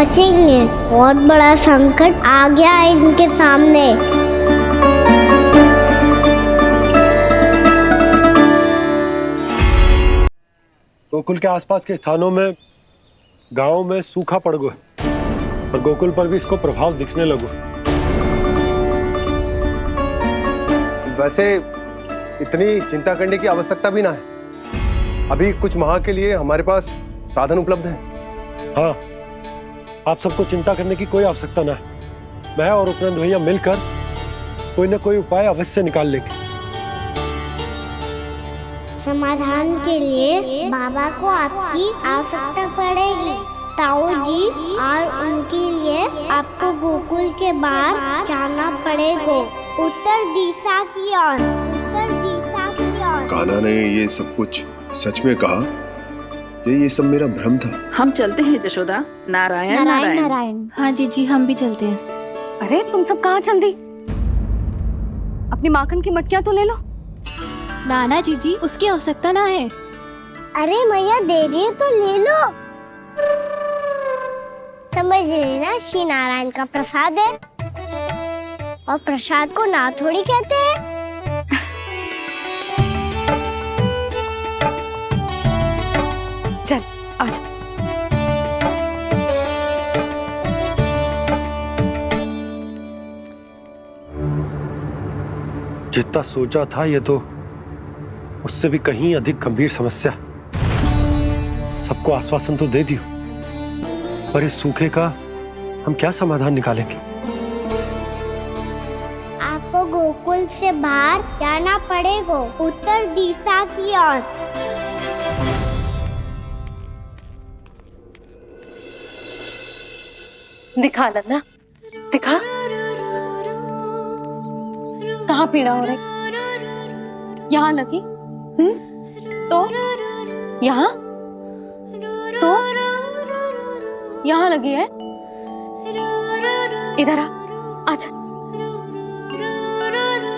बचेंगे। बहुत बड़ा संकट आ गया है इनके सामने। गोकुल के आसपास के स्थानों में, गांवों में सूखा पड़ गया और गोकुल पर भी इसको प्रभाव दिखने लगो। वैसे इतनी चिंता करने की आवश्यकता भी ना है। अभी कुछ माह के लिए हमारे पास साधन उपलब्ध है। हाँ, आप सबको चिंता करने की कोई आवश्यकता ना है। मैं और उपनंद भैया मिलकर कोई ना कोई उपाय अवश्य निकाल लेंगे। समाधान के लिए बाबा को आपकी आवश्यकता पड़ेगी। ताऊ जी और उनके लिए आपको गोकुल के बाहर जाना पड़ेगा, उत्तर दिशा की ओर। उत्तर दिशा की ओर। कान्हा ने ये सब कुछ सच में कहा? ये सब मेरा भ्रम था? हम चलते हैं यशोदा। नारायण नारायण नारायण। हाँ जी हम भी चलते हैं। अरे तुम सब कहाँ चल दी? अपनी माखन की मटकियाँ तो ले लो। नाना जी उसकी आवश्यकता ना है। अरे मैया दे रही है तो ले लो। समझ लेना, श्री नारायण का प्रसाद है और प्रसाद को ना थोड़ी कहते हैं। चल आज। जितना सोचा था ये तो उससे भी कहीं अधिक गंभीर समस्या। सबको आश्वासन तो दे दियो, पर इस सूखे का हम क्या समाधान निकालेंगे? आपको गोकुल से बाहर जाना पड़ेगा, उत्तर दिशा की ओर। दिखा लन्ना, दिखा। कहाँ पीड़ा हो रही? यहाँ लगी? तो यहाँ? तो यहाँ लगी है? इधर आ, आजा।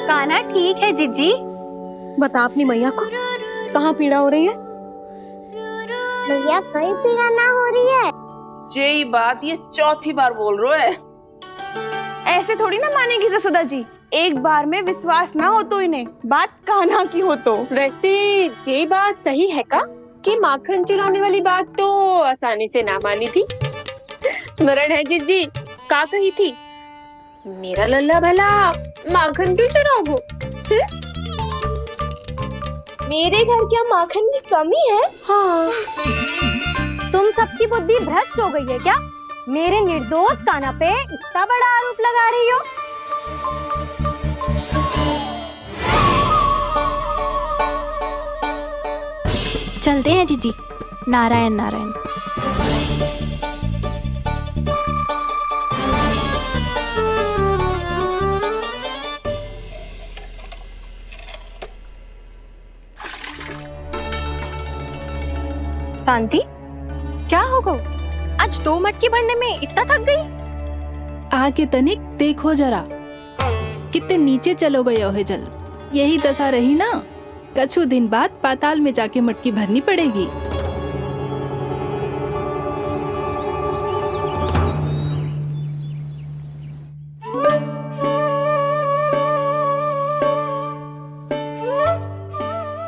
कान्हा ठीक है जीजी। बता अपनी मैया को कहाँ पीड़ा हो रही है? भैया कहीं पीड़ा ना हो रही है। यही बात ये चौथी बार बोल रहे है। ऐसे थोड़ी ना मानेगी यशोदा जी। एक बार में विश्वास ना हो तो इन्हें, बात कान्हा की हो तो। वैसे ये बात सही है का कि माखन चुराने वाली बात तो आसानी से ना मानी थी। स्मरण है जीजी का कही थी, मेरा लल्ला भला माखन क्यों चुराओगे? मेरे घर क्या माखन की कमी है? हाँ। तुम सबकी बुद्धि भ्रष्ट हो गई है क्या? मेरे निर्दोष कान्हा पे इतना बड़ा आरोप लगा रही हो? चलते हैं जीजी। नारायण नारायण। शांति, क्या हो गो? आज 2 मटकी भरने में इतना थक गई? आके तनिक देखो जरा, कितने नीचे चलो गए हो जल। यही दशा रही ना, कछु दिन बाद पाताल में जाके मटकी भरनी पड़ेगी।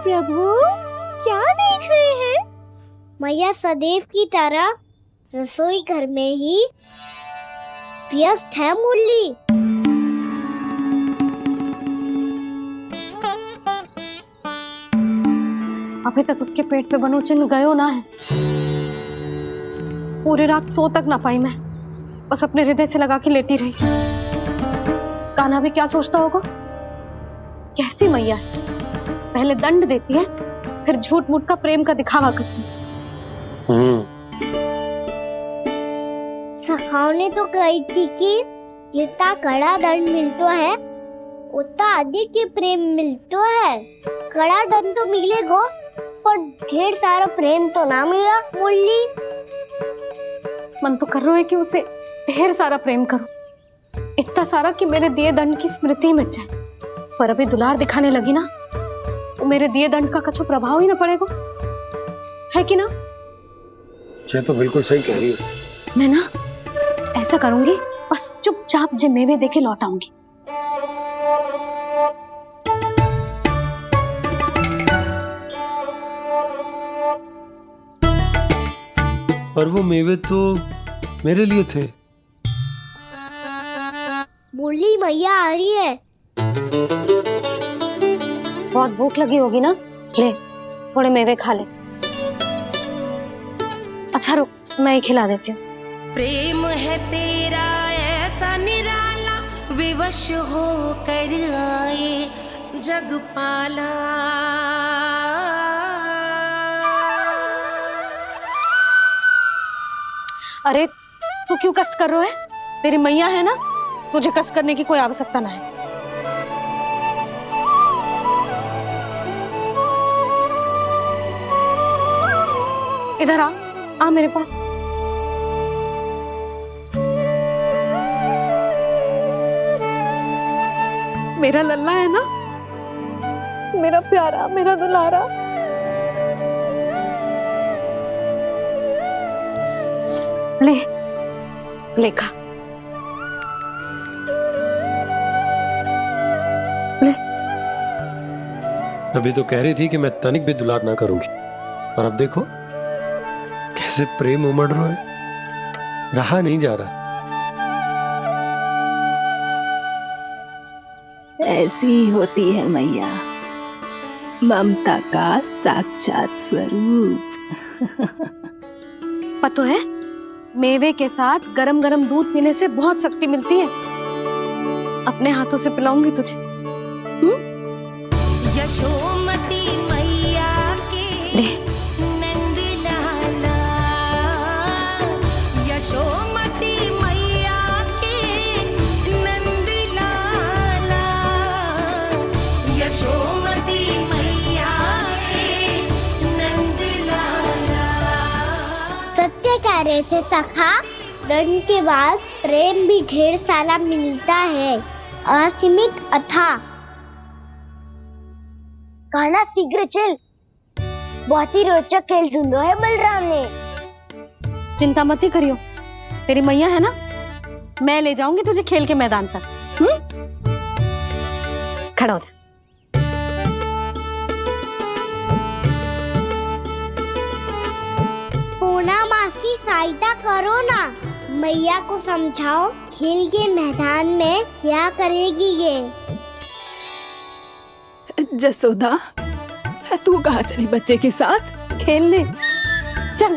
प्रभु क्या देख रहे हैं? मैया सदैव की तरह रसोई घर में ही व्यस्त है मुरली। अभी तक उसके पेट पे बनो चिन्ह गयो ना है। पूरी रात सो तक ना पाई मैं, बस अपने हृदय से लगा के लेटी रही। कान्हा भी क्या सोचता होगा? कैसी मैया है, पहले दंड देती है, फिर झूठ मूठ का प्रेम का दिखावा करती है। सखाओ ने तो कही थी कि जितना कड़ा दंड मिलता है उतना अधिक ही प्रेम मिलता है। कड़ा दंड तो मिलेगा पर ढेर सारा प्रेम तो ना मिला मुरली। मन तो कर रहा है कि उसे ढेर सारा प्रेम करो, इतना सारा कि मेरे दिए दंड की स्मृति मिट जाए। पर अभी दुलार दिखाने लगी ना, तो मेरे दिए दंड का कछु प्रभाव ही ना पड़ेगा, है कि ना? ये तो बिल्कुल सही कह रही हो। मैं ना ऐसा करूंगी, बस चुपचाप जो मेवे देके लौट आऊंगी। और वो मेवे तो मेरे लिए थे। बोली मैया आ रही है। बहुत भूख लगी होगी ना, ले थोड़े मेवे खा ले। अच्छा रुक, मैं ही खिला देती हूँ। प्रेम है तेरा ऐसा निराला, विवश हो कर आए जग पाला। अरे तू क्यों कष्ट कर रहा है? तेरी मैया है ना, तुझे कष्ट करने की कोई आवश्यकता ना है। इधर आ मेरे पास। मेरा लल्ला है ना, मेरा प्यारा, मेरा दुलारा। ले ले खा, ले। अभी तो कह रही थी कि मैं तनिक भी दुलार ना करूंगी, और अब देखो कैसे प्रेम उमड़ रहा है, रहा नहीं जा रहा। ऐसी ही होती है मैया, ममता का साक्षात स्वरूप। पता है, मेवे के साथ गरम गरम दूध पीने से बहुत शक्ति मिलती है। अपने हाथों से पिलाऊंगी तुझे। यशोमती मैया के नंद लाला, यशोमती मैया के नंद लाला, यशोमती मैया के नंद लाला। सत्य कह रहे थे सखा, दंड के बाद प्रेम भी ढेर सारा मिलता है, असीमित अथाह। गाना शीघ्र चल, बहुत ही रोचक खेल ढूंढो है बलराम ने। चिंता मत ही करियो, तेरी मैया है ना, मैं ले जाऊंगी तुझे खेल के मैदान तक। खड़ा हो जा। पूना मासी सहायता करो ना, मैया को समझाओ खेल के मैदान में क्या करेगी ये। जसोदा, तू कहाँ चली बच्चे के साथ खेलने? चल।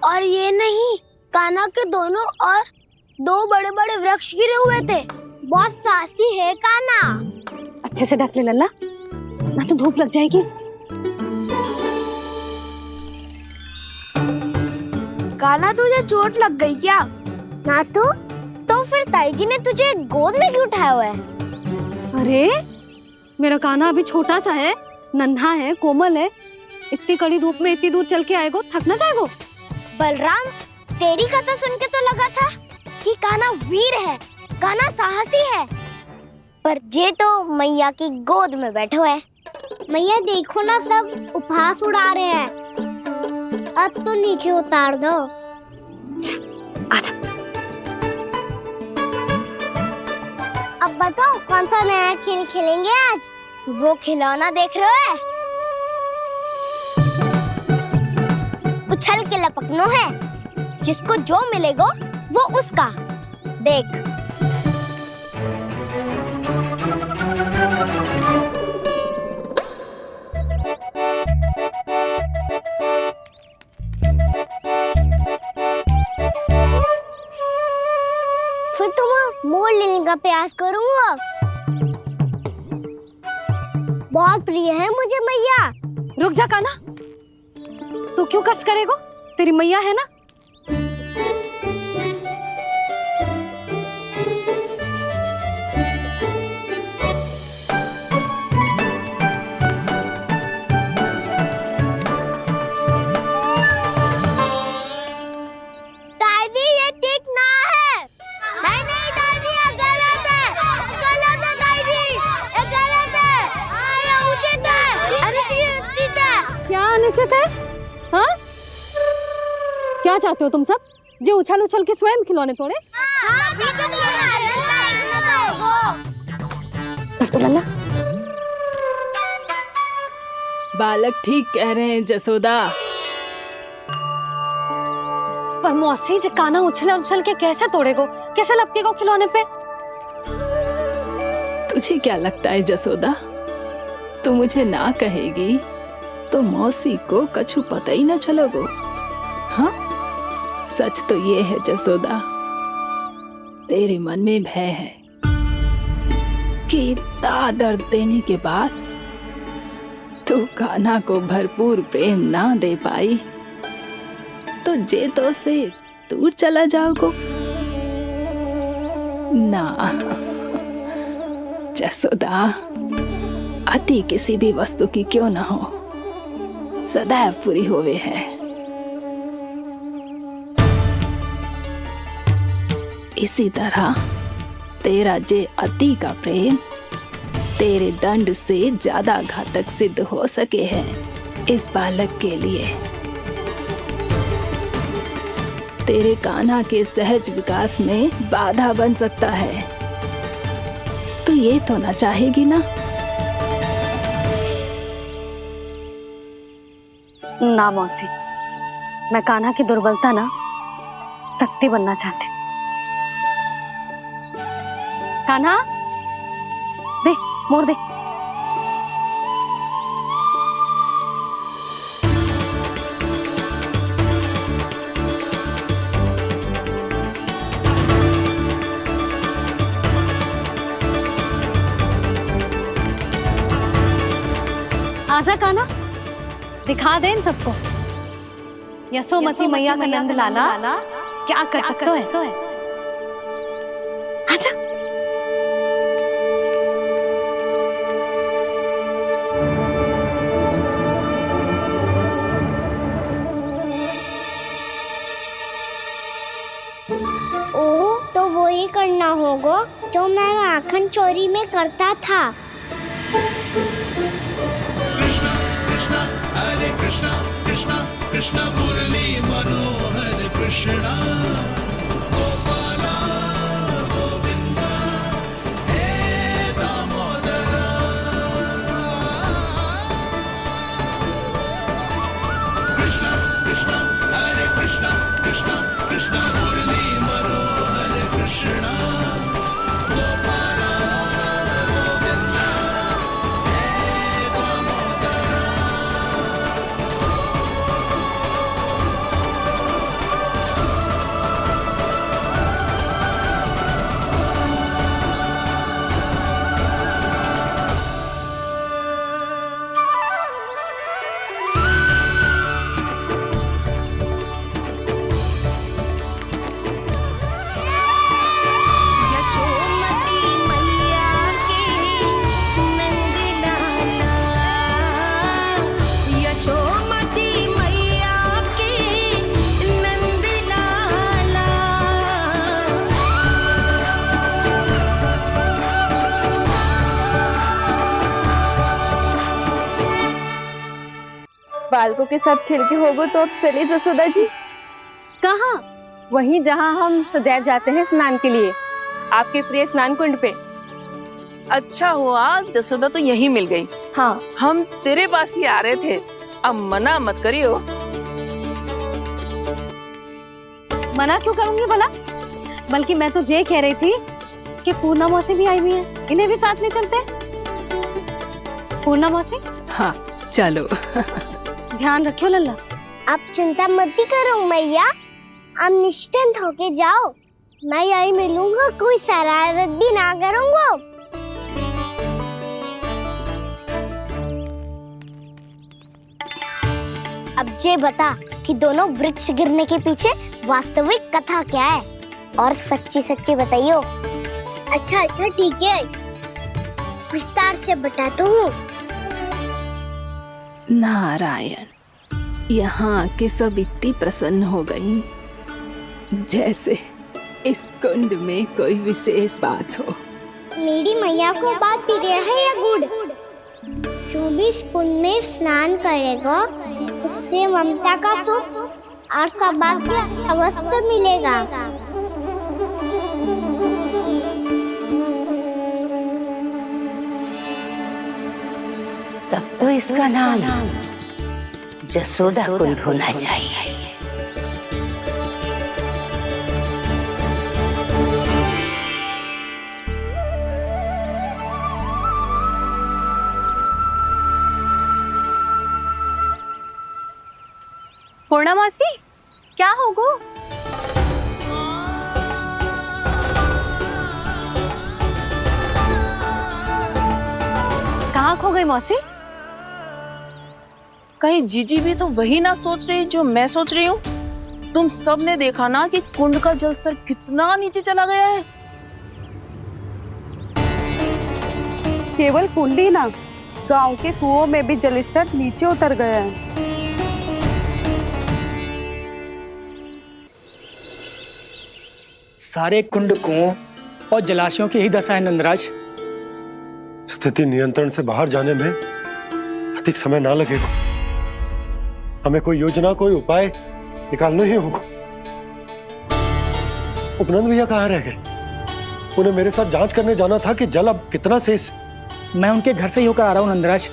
और ये नहीं, कान्हा के दोनों और दो बड़े बड़े वृक्ष गिरे हुए थे। बहुत साहसी है कान्हा। अच्छे से ढक ले लल्ला, ना तो धूप लग जाएगी। कान्हा तुझे चोट लग गई क्या? ना तो फिर ताई जी ने तुझे गोद में क्यों उठाया हुआ है? अरे मेरा कान्हा अभी छोटा सा है, नन्हा है, कोमल है। इतनी कड़ी धूप में इतनी दूर चल के आएगो, थक ना जाएगो। बलराम, तेरी कथा सुन के तो लगा था कि कान्हा वीर है, कान्हा साहसी है, पर ये तो मैया की गोद में बैठो है। मैया देखो ना, सब उपहास उड़ा रहे हैं। अब तो नीचे उतार दो। आजा। अब बताओ कौन सा नया खेल खेलेंगे आज? वो खिलौना देख रहे हो? उछल के लपकनो है, जिसको जो मिलेगा वो उसका। देख। फिर तुम मोड़ लेने का प्रयास करूंगा। बहुत प्रिय है मुझे मैया। रुक जा कान्हा, तू क्यों कष्ट करेगो? तेरी मैया है ना। दादी ये ठीक ना है। नहीं नहीं दादी, ये गलत है, गलत है दादी, ये गलत है। ये उचित है, अनुचित है। क्या अनुचित है? हाँ? क्या चाहते हो तुम सब? जो उछल उछल के स्वयं खिलौने तोड़े? तो लल्ला बालक ठीक कह रहे हैं जसोदा। पर मौसी जे काना उछल उछल के कैसे तोड़ेगो, कैसे लपकेगो खिलौने पे? तुझे क्या लगता है जसोदा, तू मुझे ना कहेगी तो मौसी को कछु पता ही ना चलोगो। हाँ, सच तो ये है जसोदा, तेरे मन में भय है कि इतना दर्द देने के बाद तू कान्हा को भरपूर प्रेम ना दे पाई तो जेतो से दूर चला जाओगो ना। जसोदा, अति किसी भी वस्तु की क्यों ना हो, सदैव पूरी होवे है। इसी तरह तेरा जे अति का प्रेम तेरे दंड से ज्यादा घातक सिद्ध हो सके है इस बालक के लिए। तेरे कान्हा के सहज विकास में बाधा बन सकता है। तो ये तो ना चाहेगी ना? ना मौसी, मैं कान्हा की दुर्बलता ना शक्ति बनना चाहती। कान्हा दे, मोड़ दे। आजा कान्हा, दिखा दे इन सबको यशोमती मैया का नंद लाला क्या कर सकता है। आजा। ओ, तो वो ही करना होगा जो मैं माखन चोरी में करता था। कृष्ण मुरली मनोहर कृष्णा गोपाला गोविंदा हे दामोदरा। कृष्ण कृष्ण हरे कृष्ण कृष्ण कृष्ण मुरली मनोहर कृष्णा गोपाला गोविंदा हे दामोदरा। यशोमती मैया के नंद लाला, यशोमती मैया के नंद लाला। बालकों के साथ खेल के होगो तो अब चले जसोदा जी। कहाँ? वहीं जहाँ हम सदैव जाते हैं स्नान के लिए, आपके प्रिय स्नान कुंड पे। अच्छा हुआ जसोदा तो यहीं मिल गई। हाँ, हम तेरे पास ही आ रहे थे, अब मना मत करियो। मना क्यों करूंगी भला? बल्कि मैं तो ये कह रही थी कि पूर्णा मौसी भी आई हुई है, इन्हें भी साथ ले चलते। पूर्णा मौसी, हाँ चलो। ध्यान रखियो लल्ला। आप चिंता मत करो मैया, आप निश्चिंत होके जाओ, मैं यही मिलूंगा, कोई शरारत भी ना करूंगा। अब ये बता कि दोनों वृक्ष गिरने के पीछे वास्तविक कथा क्या है, और सच्ची सच्ची बताइयो। अच्छा अच्छा ठीक है, विस्तार से बताता हूँ। नारायण, यहाँ के सब इतनी प्रसन्न हो गई जैसे इस कुंड में कोई विशेष बात हो। मेरी मैया को बात प्रिय है या गुड़? जो भी इस कुंड में स्नान करेगा उससे ममता का सुख और सौभाग्य अवश्य मिलेगा। तब तो इसका नाम जसोदा कुंड होना चाहिए। पूर्णा मौसी, क्या होगो? कहाँ खो गई मौसी? कहीं जीजी भी तो वही ना सोच रही जो मैं सोच रही हूँ। तुम सब ने देखा ना कि कुंड का जलस्तर कितना नीचे चला गया है। केवल कुंड ही ना, गांव के कुओं में भी जलस्तर नीचे उतर गया है। सारे कुंड कुओं और जलाशयों की ही दशा है नंदराज। स्थिति नियंत्रण से बाहर जाने में अधिक समय ना लगेगा। हमें कोई योजना, कोई उपाय निकालना ही होगा। उपनंद भैया कहाँ रह गए? उन्हें मेरे साथ जांच करने जाना था कि जल अब कितना शेष। मैं उनके घर से ही होकर आ रहा हूँ नंदराज,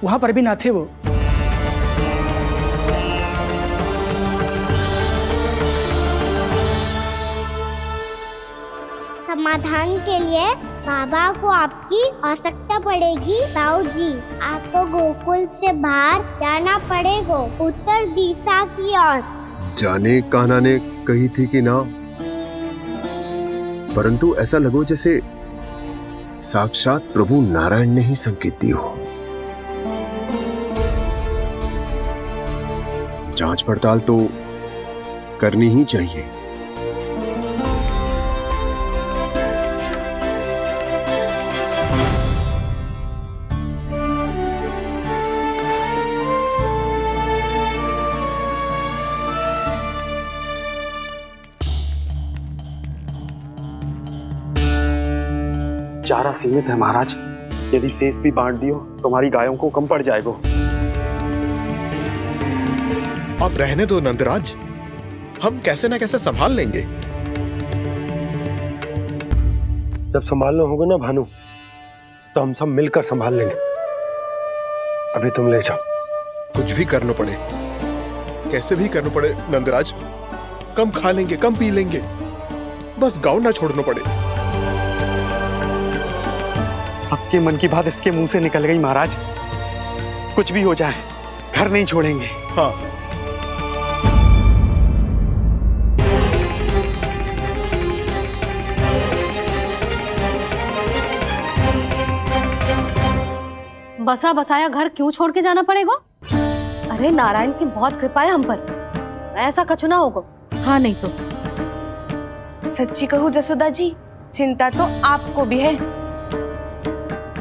वहां पर भी ना थे वो। समाधान के लिए बाबा को आपकी आवश्यकता पड़ेगी। ताऊ जी, आपको गोकुल से बाहर जाना पड़ेगा, उत्तर दिशा की ओर। जाने कान्हा ने कही थी कि ना, परंतु ऐसा लगो जैसे साक्षात प्रभु नारायण ने ही संकेत दी हो। जांच पड़ताल तो करनी ही चाहिए। चारा सीमित है महाराज, यदि शेष भी बांट दियो तो हमारी गायों को कम पड़ जाएगा। अब रहने दो नंदराज, हम कैसे न कैसे संभाल लेंगे। जब संभालना होगा ना भानु, तो हम सब मिलकर संभाल लेंगे। अभी तुम ले जाओ। कुछ भी करना पड़े, कैसे भी करना पड़े नंदराज, कम खा लेंगे, कम पी लेंगे, बस गांव ना छोड़ना पड़े। सबके मन की बात इसके मुंह से निकल गई महाराज। कुछ भी हो जाए, घर नहीं छोड़ेंगे। हाँ, बसा बसाया घर क्यों छोड़ के जाना पड़ेगा? अरे नारायण की बहुत कृपा है हम पर, ऐसा कछु ना होगा। हाँ नहीं तो सच्ची कहूँ जसोदा जी, चिंता तो आपको भी है,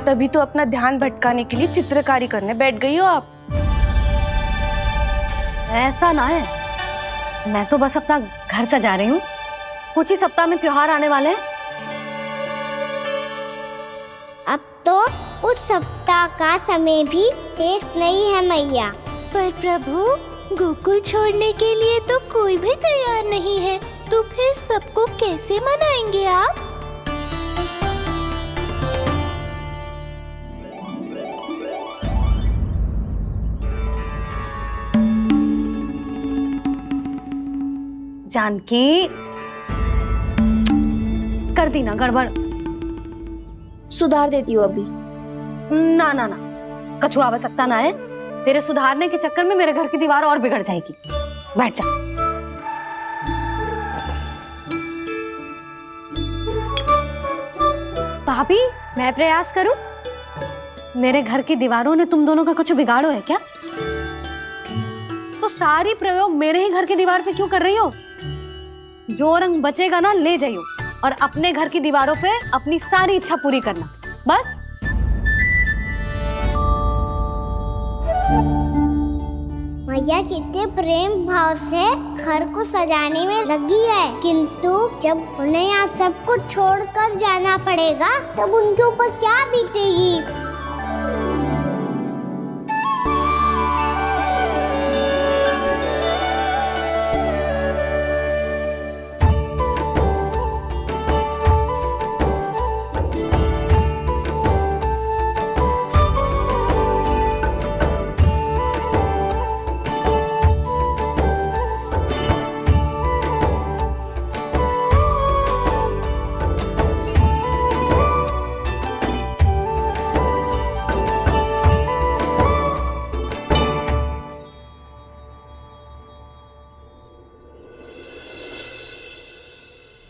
तभी तो अपना ध्यान भटकाने के लिए चित्रकारी करने बैठ गई हो आप। ऐसा ना है, मैं तो बस अपना घर सजा रही हूँ। कुछ ही सप्ताह में त्योहार आने वाले हैं। अब तो उस सप्ताह का समय भी शेष नहीं है मैया। पर प्रभु, गोकुल छोड़ने के लिए तो कोई भी तैयार नहीं है, तो फिर सबको कैसे मनाएंगे आप? जानकी, कर दी ना गड़बड़। सुधार देती हूँ अभी। ना ना ना, कछु आवश्यकता ना है। तेरे सुधारने के चक्कर में मेरे घर की दीवार और बिगड़ जाएगी। बैठ जा। भाभी, मैं प्रयास करूं? मेरे घर की दीवारों ने तुम दोनों का कुछ बिगाड़ो है क्या? तो सारी प्रयोग मेरे ही घर की दीवार पे क्यों कर रही हो? जो रंग बचेगा ना ले जाइयो, और अपने घर की दीवारों पे अपनी सारी इच्छा पूरी करना, बस। मैया कितने प्रेम भाव से घर को सजाने में लगी है, किंतु जब उन्हें यहाँ सब कुछ छोड़कर जाना पड़ेगा तब उनके ऊपर क्या बीतेगी?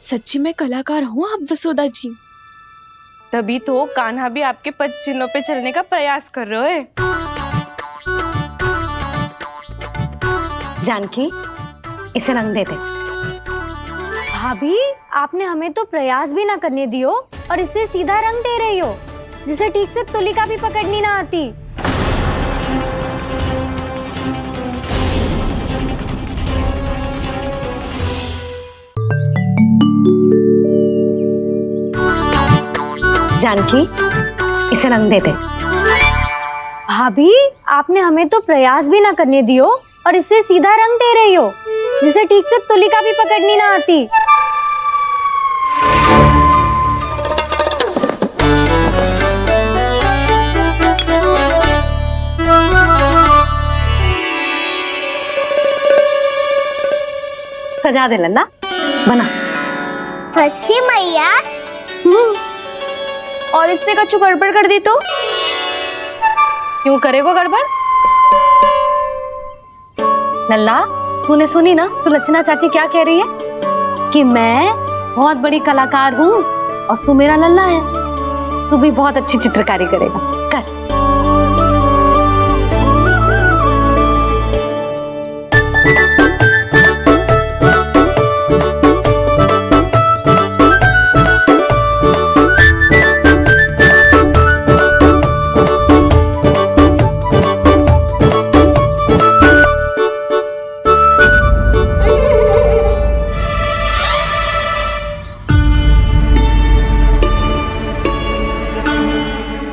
सच्ची में कलाकार हूँ आप जसोदा जी। तभी तो कान्हा भी आपके पद चिन्हों पे चलने का प्रयास कर रहे है। जानकी, इसे रंग दे दे। भाभी, आपने हमें तो प्रयास भी ना करने दियो और इसे सीधा रंग दे रही हो, जिसे ठीक से तुलिका भी पकड़नी ना आती। जानकी, इसे रंग दे दे। भाभी, आपने हमें तो प्रयास भी ना करने दियो और इसे सीधा रंग दे रही हो, जिसे ठीक से तुलिका भी पकड़नी ना आती। सजा दे लल्ला, बना। सच्ची मैया? और इससे कछु गड़बड़ कर दी तो? क्यों करेगो गड़बड़? लल्ला, तूने सुनी ना सुलक्षणा चाची क्या कह रही है? कि मैं बहुत बड़ी कलाकार हूँ और तू मेरा लल्ला है, तू भी बहुत अच्छी चित्रकारी करेगा। कर।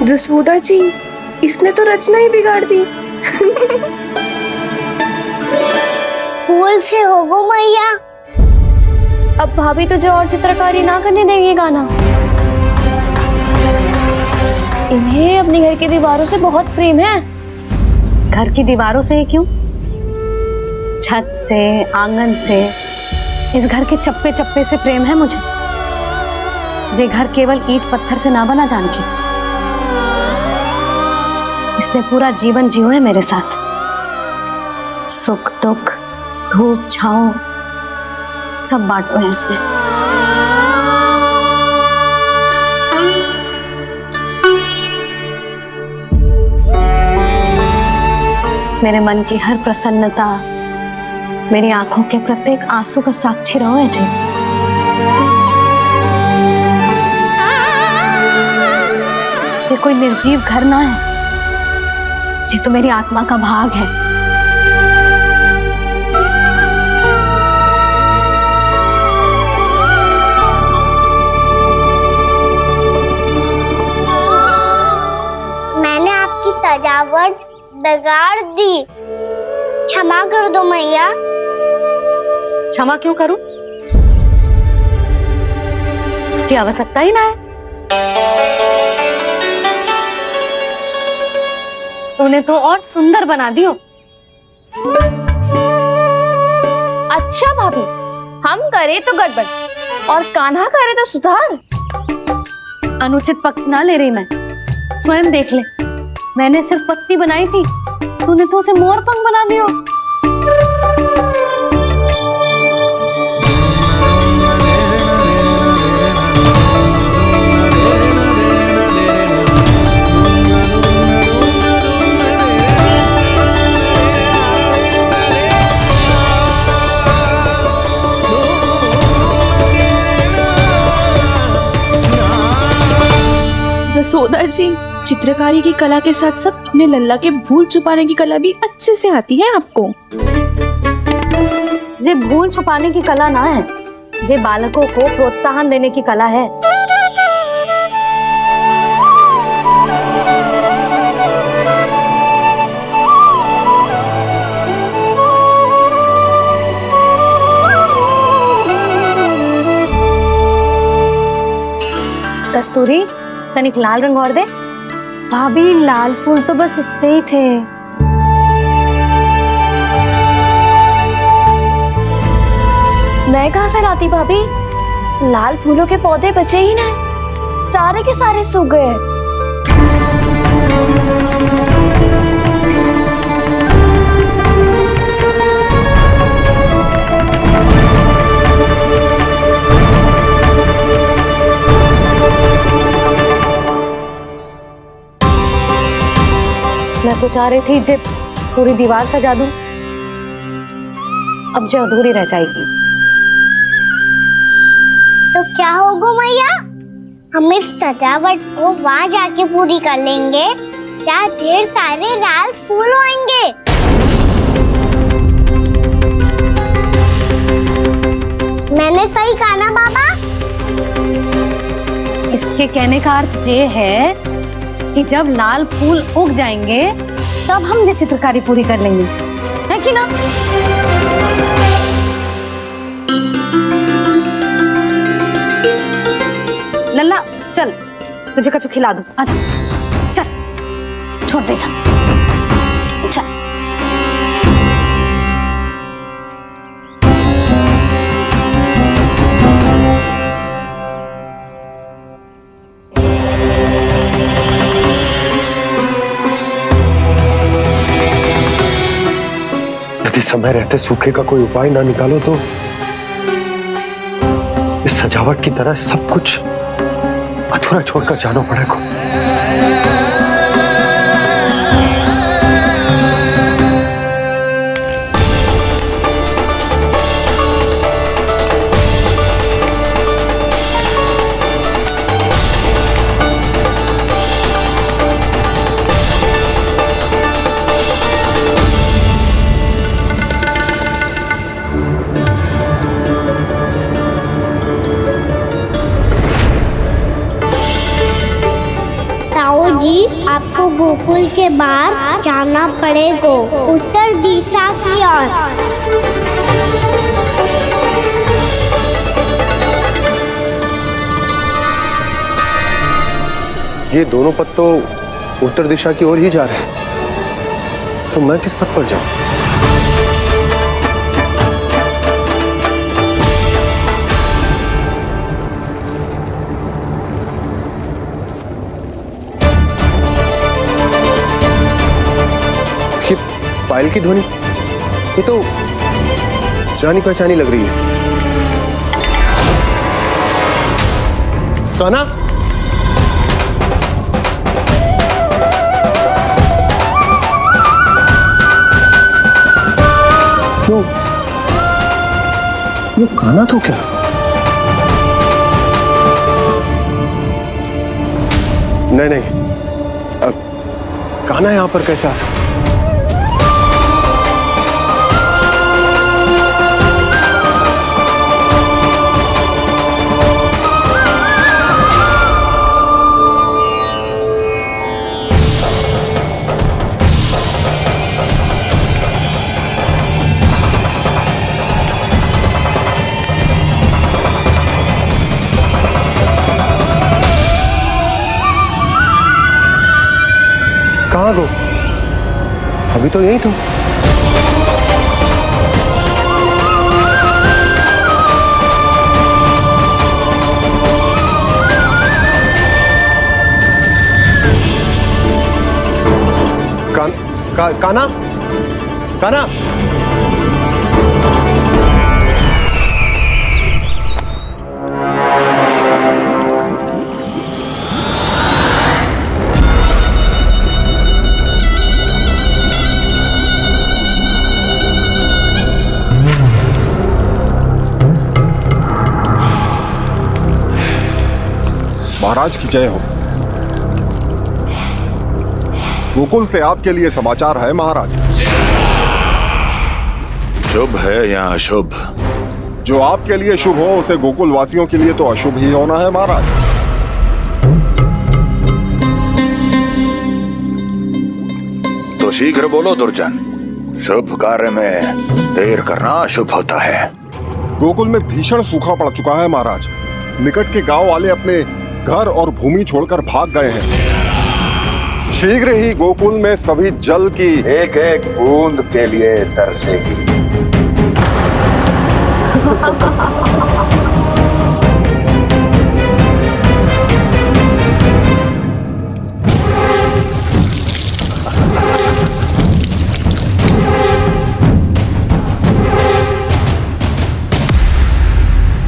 जसोदा जी, इसने तो रचना ही बिगाड़ दी। फूल से होगो मैया। अब भाभी तुझे और चित्रकारी ना करने देगी गाना। इन्हें अपने घर की दीवारों से बहुत प्रेम है। घर की दीवारों से ही क्यों? छत से, आंगन से, इस घर के चप्पे चप्पे से प्रेम है मुझे। ये घर केवल ईंट पत्थर से ना बना जानकी, इसने पूरा जीवन जियो है मेरे साथ। सुख दुख, धूप छांव सब बांटो है इसने। मेरे मन की हर प्रसन्नता, मेरी आंखों के प्रत्येक आंसू का साक्षी रहो है जी। ये कोई निर्जीव घर ना है, ये तो मेरी आत्मा का भाग है। मैंने आपकी सजावट बिगाड़ दी, क्षमा कर दो मैया। क्षमा क्यों करूं? इसकी आवश्यकता ही ना है। तूने तो और सुंदर बना दियो। अच्छा भाभी, हम करे तो गड़बड़ और कान्हा करे तो सुधार। अनुचित पक्ष ना ले रही मैं, स्वयं देख ले। मैंने सिर्फ पत्ती बनाई थी, तूने तो उसे मोर पंख बना दियो। जसोदा जी, चित्रकारी की कला के साथ साथ अपने लल्ला के भूल छुपाने की कला भी अच्छे से आती है आपको। ये भूल छुपाने की कला ना है, ये बालकों को प्रोत्साहन देने की कला है। कस्तूरी, तनिक लाल रंग और दे। भाभी, लाल फूल तो बस इतने ही थे। मैं कहाँ से लाती भाभी? लाल फूलों के पौधे बचे ही ना, सारे के सारे सूख गए। चाह रही थी जे पूरी दीवार सजा दूं, अब जो अधूरी रह जाएगी। तो क्या होगा मैया, हम इस सजावट को वहाँ जाके पूरी कर लेंगे, क्या ढेर सारे लाल फूल होंगे। मैंने सही कहा ना बाबा? इसके कहने का अर्थ ये है कि जब लाल फूल उग जाएंगे तब हम ये चित्रकारी पूरी कर लेंगे, है कि ना? लल्ला चल, तुझे कछु खिला दूं, आजा चल, छोड़ दे चल। यदि समय रहते सूखे का कोई उपाय ना निकालो तो इस सजावट की तरह सब कुछ अधूरा छोड़कर जाना पड़ेगा। जी, आपको गोकुल के बाहर जाना पड़ेगा, उत्तर दिशा की ओर। ये दोनों पथ तो उत्तर दिशा की ओर ही जा रहे हैं, तो मैं किस पथ पर जाऊं? पायल की ध्वनि, ये तो जानी पहचानी लग रही है। कान्हा, ये कान्हा तो क्या? नहीं, कान्हा यहां पर कैसे आ सकता? कहाँ गो? अभी तो यही तो। कान्हा, कान्हा, महाराज की जय हो। गोकुल से आपके लिए समाचार है महाराज। शुभ है या अशुभ? जो आपके लिए शुभ हो उसे गोकुल वासियों के लिए तो अशुभ ही होना है महाराज। तो शीघ्र बोलो दुर्जन, शुभ कार्य में देर करना अशुभ होता है। गोकुल में भीषण सूखा पड़ चुका है महाराज। निकट के गांव वाले अपने घर और भूमि छोड़कर भाग गए हैं। शीघ्र ही गोकुल में सभी जल की एक एक बूंद के लिए तरसेगी।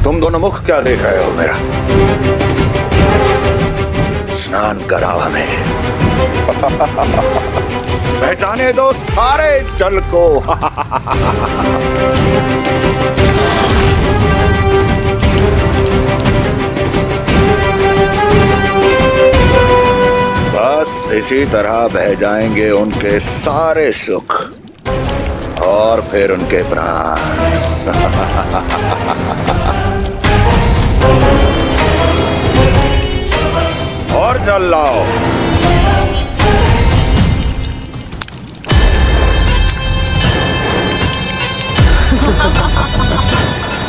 तुम दोनों मुख क्या देख रहे हो मेरा? स्नान कराओ हमें। पहचाने दो सारे जल को। बस इसी तरह बह जाएंगे उनके सारे सुख और फिर उनके प्राण। और जल लाओ।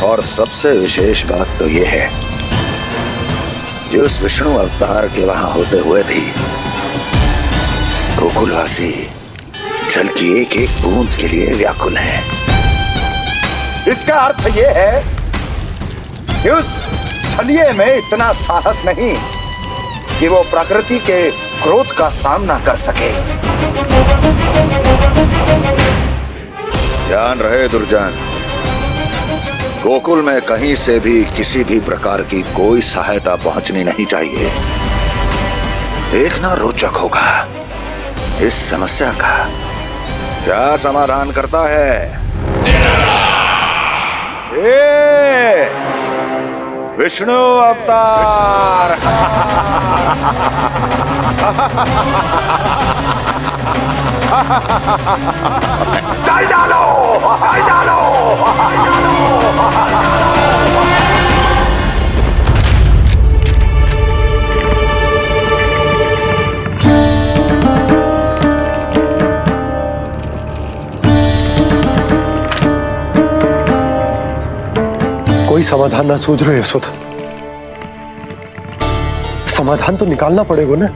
और सबसे विशेष बात तो यह है कि उस विष्णु अवतार के वहां होते हुए भी गोकुलवासी जल की एक एक बूंद के लिए व्याकुल है। इसका अर्थ यह है कि उस छलिए में इतना साहस नहीं कि वो प्रकृति के क्रोध का सामना कर सके। ध्यान रहे दुर्जन, गोकुल में कहीं से भी किसी भी प्रकार की कोई सहायता पहुंचनी नहीं चाहिए। देखना रोचक होगा इस समस्या का क्या समाधान करता है। विष्णु अवतार। चल डालो, चल डालो। कोई समाधान ना सूझ रहे यशोदा। समाधान तो निकालना पड़ेगा ना,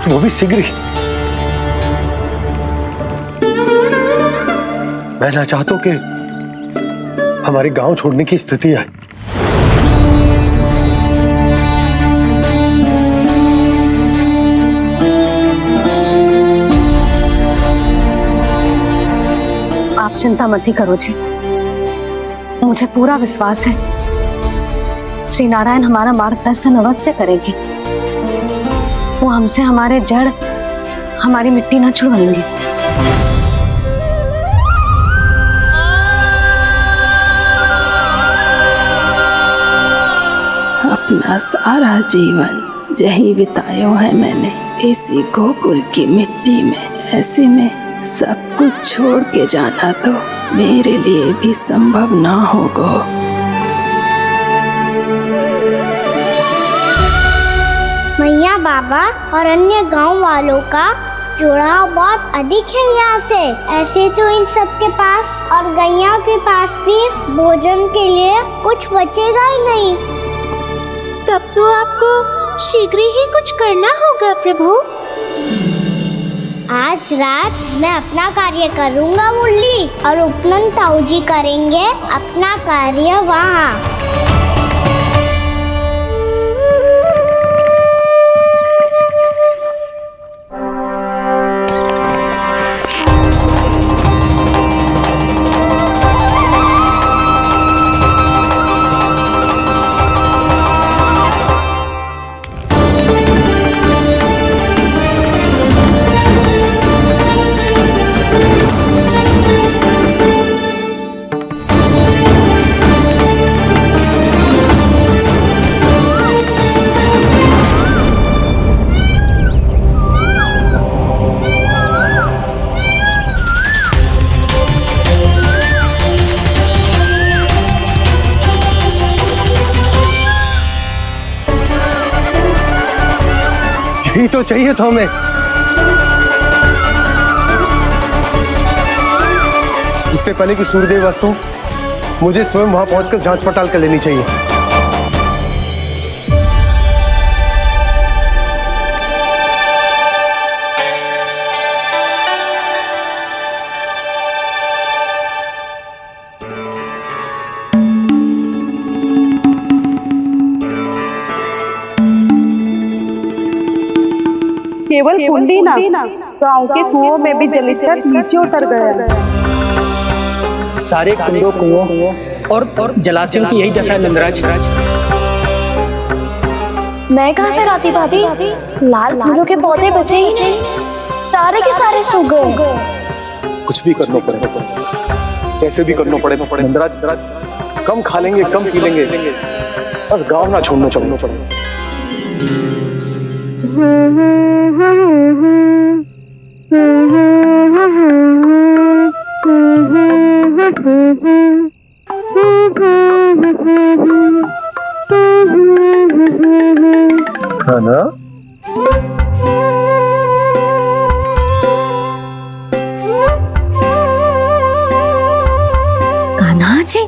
वो भी शीघ्र ही। मैं ना चाहता हूं कि हमारे गांव छोड़ने की स्थिति आए। आप चिंता मत ही करो जी, मुझे पूरा विश्वास है श्री नारायण हमारा मार्गदर्शन अवश्य करेंगे। वो हमसे हमारे जड़, हमारी मिट्टी न छुड़वाएंगे। अपना सारा जीवन जहीं बिताया है मैंने, इसी गोकुल की मिट्टी में। ऐसे में सब कुछ छोड़ के जाना तो मेरे लिए भी संभव ना होगा। मैया, बाबा और अन्य गांव वालों का जुड़ाव बहुत अधिक है यहाँ से। ऐसे तो इन सब के पास और गैया के पास भी भोजन के लिए कुछ बचेगा ही नहीं। तब तो आपको शीघ्र ही कुछ करना होगा प्रभु। आज रात मैं अपना कार्य करूँगा मुरली, और उपनंद ताऊ जी करेंगे अपना कार्य वहाँ। यही तो चाहिए था हमें। इससे पहले कि सूर्यदेव वस्तु, मुझे स्वयं वहां पहुंचकर जांच पड़ताल कर लेनी चाहिए। केवल कुंडी ना, गांव के कुओं में भी जलस्तर नीचे उतर गया। सारे कुंडों, कुओं और जलाशयों की यही दशा है नंदराज। मैं कहाँ से लाती भाभी? लाल फूलों के पौधे बचे ही नहीं। सारे के सारे सो गए। कुछ भी करना पड़ेगा, कैसे भी करना पड़ेगा। नंदराज, कम खा लेंगे, कम पी लेंगे, बस गाँव ना छोड़ना पड़ेगा। है ना? कान्हा जी,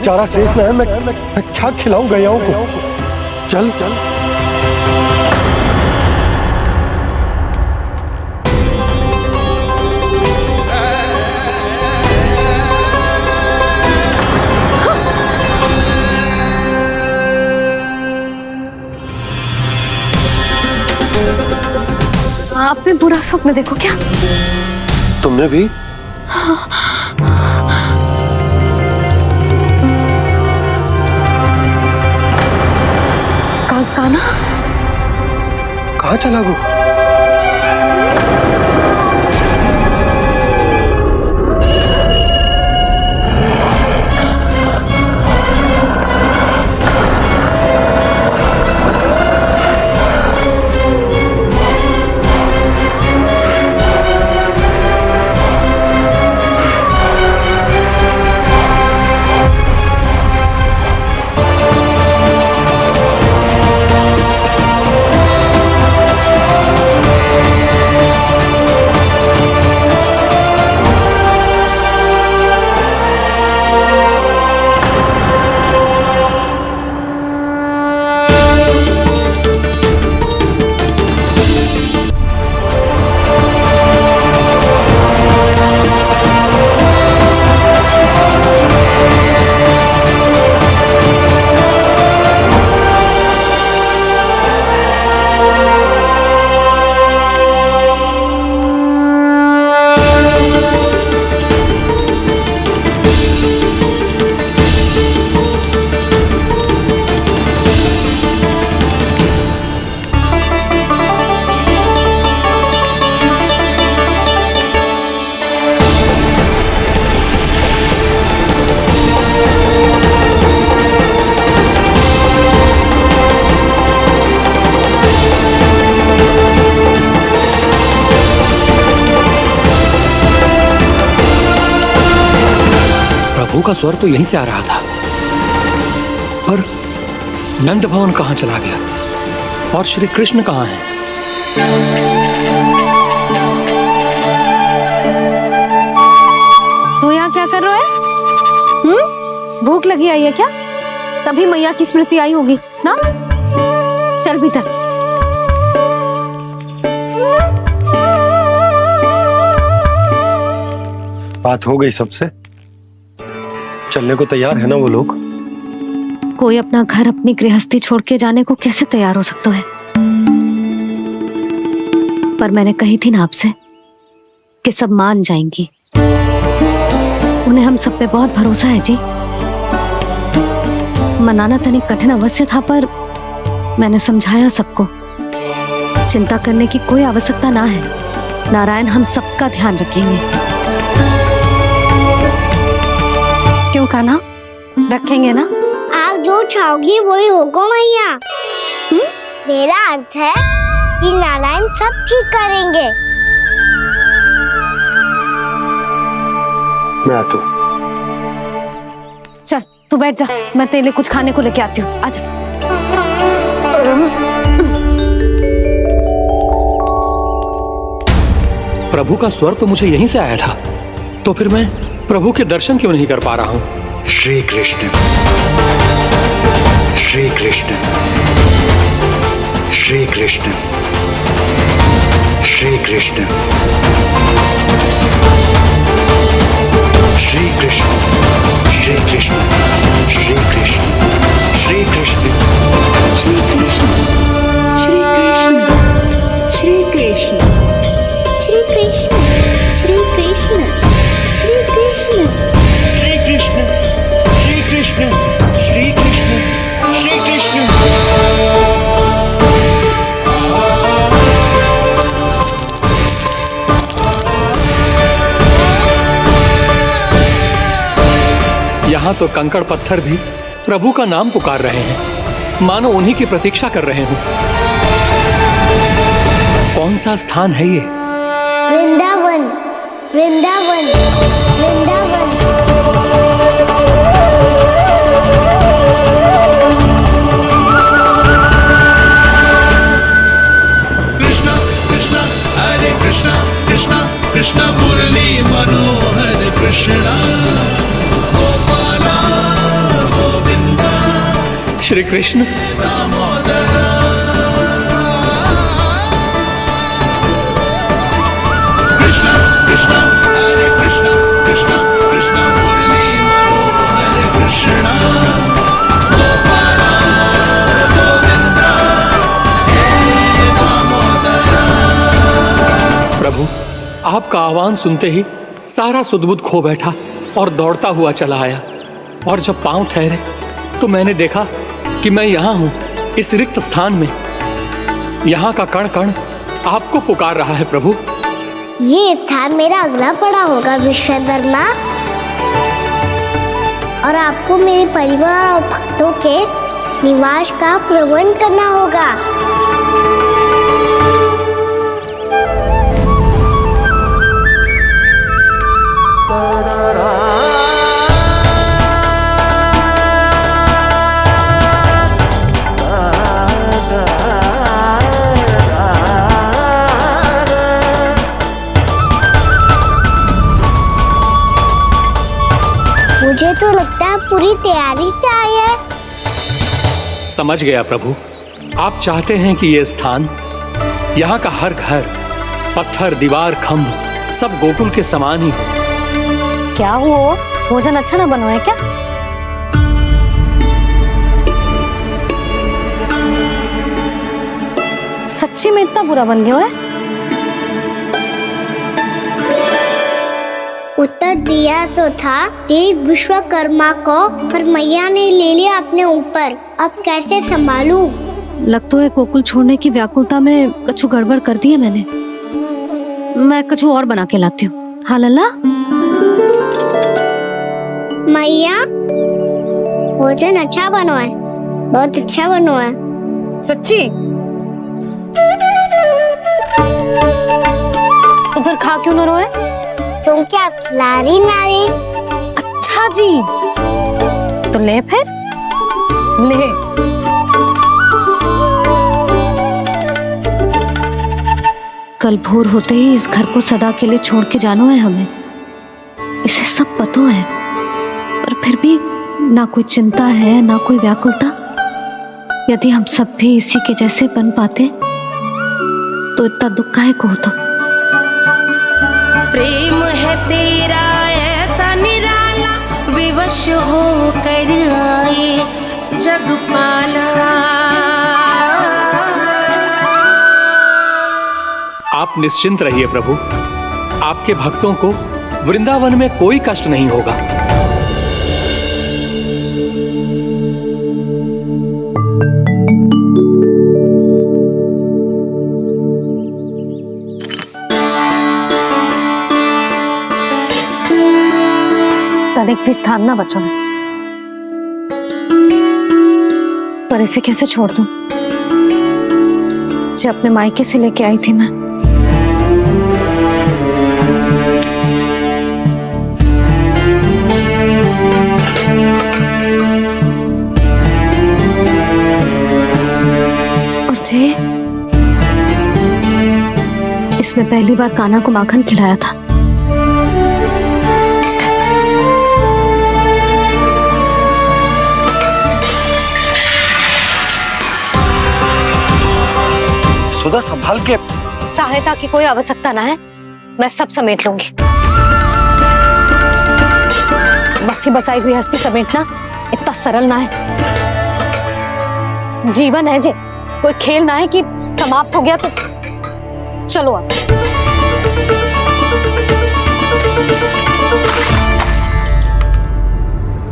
चारा शेष न है, मैं क्या खिलाऊं गैयाओं को? चल चल। आपने बुरा स्वप्न देखो क्या? तुमने भी? काना कहाँ चला गो? प्रभु का स्वर तो यहीं से आ रहा था, पर नंद भवन कहाँ चला गया और श्री कृष्ण कहाँ हैं? तू यहाँ क्या कर रहा है? भूख लगी आई है क्या? तभी मैया की स्मृति आई होगी ना? चल भीतर। बात हो गई सबसे? चलने को तैयार है ना वो लोग? कोई अपना घर अपनी गृहस्थी छोड़ के जाने को कैसे तैयार हो सकता है? पर मैंने कही थी ना आपसे कि सब मान जाएंगी। उन्हें हम सब पे बहुत भरोसा है जी। मनाना तनिक कठिन अवश्य था, पर मैंने समझाया सबको। चिंता करने की कोई आवश्यकता ना है। नारायण हम सबका ध्यान रखेंगे। क्यों कान्हा, रखेंगे ना? आप जो चाहोगी वही होगा मैया। मेरा अर्थ है कि नारायण सब ठीक करेंगे। मैं आता हूँ। चल तू बैठ जा, मैं तेरे लिए कुछ खाने को लेके आती हूँ। आजा। प्रभु का स्वर तो मुझे यहीं से आया था, तो फिर मैं प्रभु के दर्शन क्यों नहीं कर पा रहा हूँ? श्री कृष्ण, श्री कृष्ण, श्री कृष्ण, श्री कृष्ण, श्री कृष्ण, श्री कृष्ण, श्री कृष्ण, श्री कृष्ण, श्री कृष्ण, श्री कृष्ण, श्री कृष्ण, श्री कृष्ण, श्री कृष्ण, श्री कृष्ण, श्री कृष्ण, श्री कृष्ण, श्री कृष्ण, श्री कृष्ण। यहाँ तो कंकड़ पत्थर भी प्रभु का नाम पुकार रहे हैं, मानो उन्हीं की प्रतीक्षा कर रहे हो। कौन सा स्थान है ये? वृंदावन, वृंदावन, वृंदावन। कृष्णा कृष्णा हरे कृष्णा, कृष्णा कृष्णा मुरली मनोहर कृष्णा गोपाला श्री कृष्ण। कृष्ण कृष्ण हरे कृष्ण कृष्ण कृष्ण मुरली मनोहर कृष्ण गोपाल गोविंद हे दामोदर। प्रभु, आपका आह्वान सुनते ही सारा सुध-बुध खो बैठा और दौड़ता हुआ चला आया। और जब पांव ठहरे तो मैंने देखा कि मैं यहाँ हूँ, इस रिक्त स्थान में। यहाँ का कण कण आपको पुकार रहा है प्रभु। ये स्थान मेरा अगला पड़ा होगा विश्वकर्मा, और आपको मेरे परिवार और भक्तों के निवास का प्रबंध करना होगा। मुझे तो लगता है पूरी तैयारी से आए हैं। समझ गया प्रभु, आप चाहते हैं कि ये स्थान, यहाँ का हर घर, पत्थर, दीवार, खम्भ सब गोकुल के समान ही हो। क्या हुआ? भोजन अच्छा ना बनो है क्या? सच्ची में इतना बुरा बन गया है? उत्तर दिया तो था देव विश्वकर्मा को, पर मैया ने ले लिया अपने ऊपर। अब कैसे संभालूं? लगता है गोकुल छोड़ने की व्याकुलता में कछु गड़बड़ कर दी है मैंने। मैं कछु और बना के लाती हूँ। हाँ लल्ला? मैया, भोजन अच्छा बनो है, बहुत अच्छा बनो है। सच्ची? तो फिर खा क्यों न रोए? तुम क्या खिला रही नारी? अच्छा जी, तो ले फिर ले। कल भोर होते ही इस घर को सदा के लिए छोड़ के जाना है हमें। इसे सब पता है, पर फिर भी ना कोई चिंता है ना कोई व्याकुलता। यदि हम सब भी इसी के जैसे बन पाते तो इतना दुख काहे को होता। प्रेम है तेरा ऐसा निराला, विवश हो कर आए जगपाला। आप निश्चिंत रहिए प्रभु, आपके भक्तों को वृंदावन में कोई कष्ट नहीं होगा। तनिक भी स्थान ना बचो है, पर इसे कैसे छोड़ दूं? जो अपने मायके से लेके आई थी मैं। और जे इसमें पहली बार कान्हा को माखन खिलाया था। सुधा संभाल के। सहायता की कोई आवश्यकता ना है, मैं सब समेट लूंगी। बसी बसाई गृहस्थी समेटना इतना सरल ना है। जीवन है जे, कोई खेल ना है कि समाप्त हो गया तो चलो आप।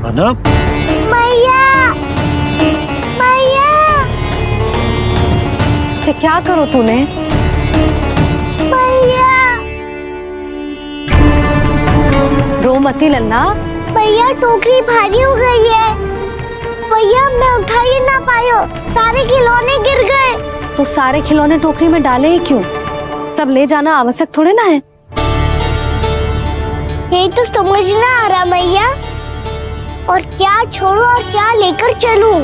अना? मैया, मैया। क्या करो तूने? मैया। रो मती लल्ला। भैया टोकरी भारी हो गई है। भैया मैं उठा ही ना पायो, सारे खिलौने गिर गए। तो सारे खिलौने टोकरी में डाले ही क्यों? सब ले जाना आवश्यक थोड़े ना है। यही तो समझ ना आ रहा मैया, और क्या छोड़ू और क्या लेकर चलूं?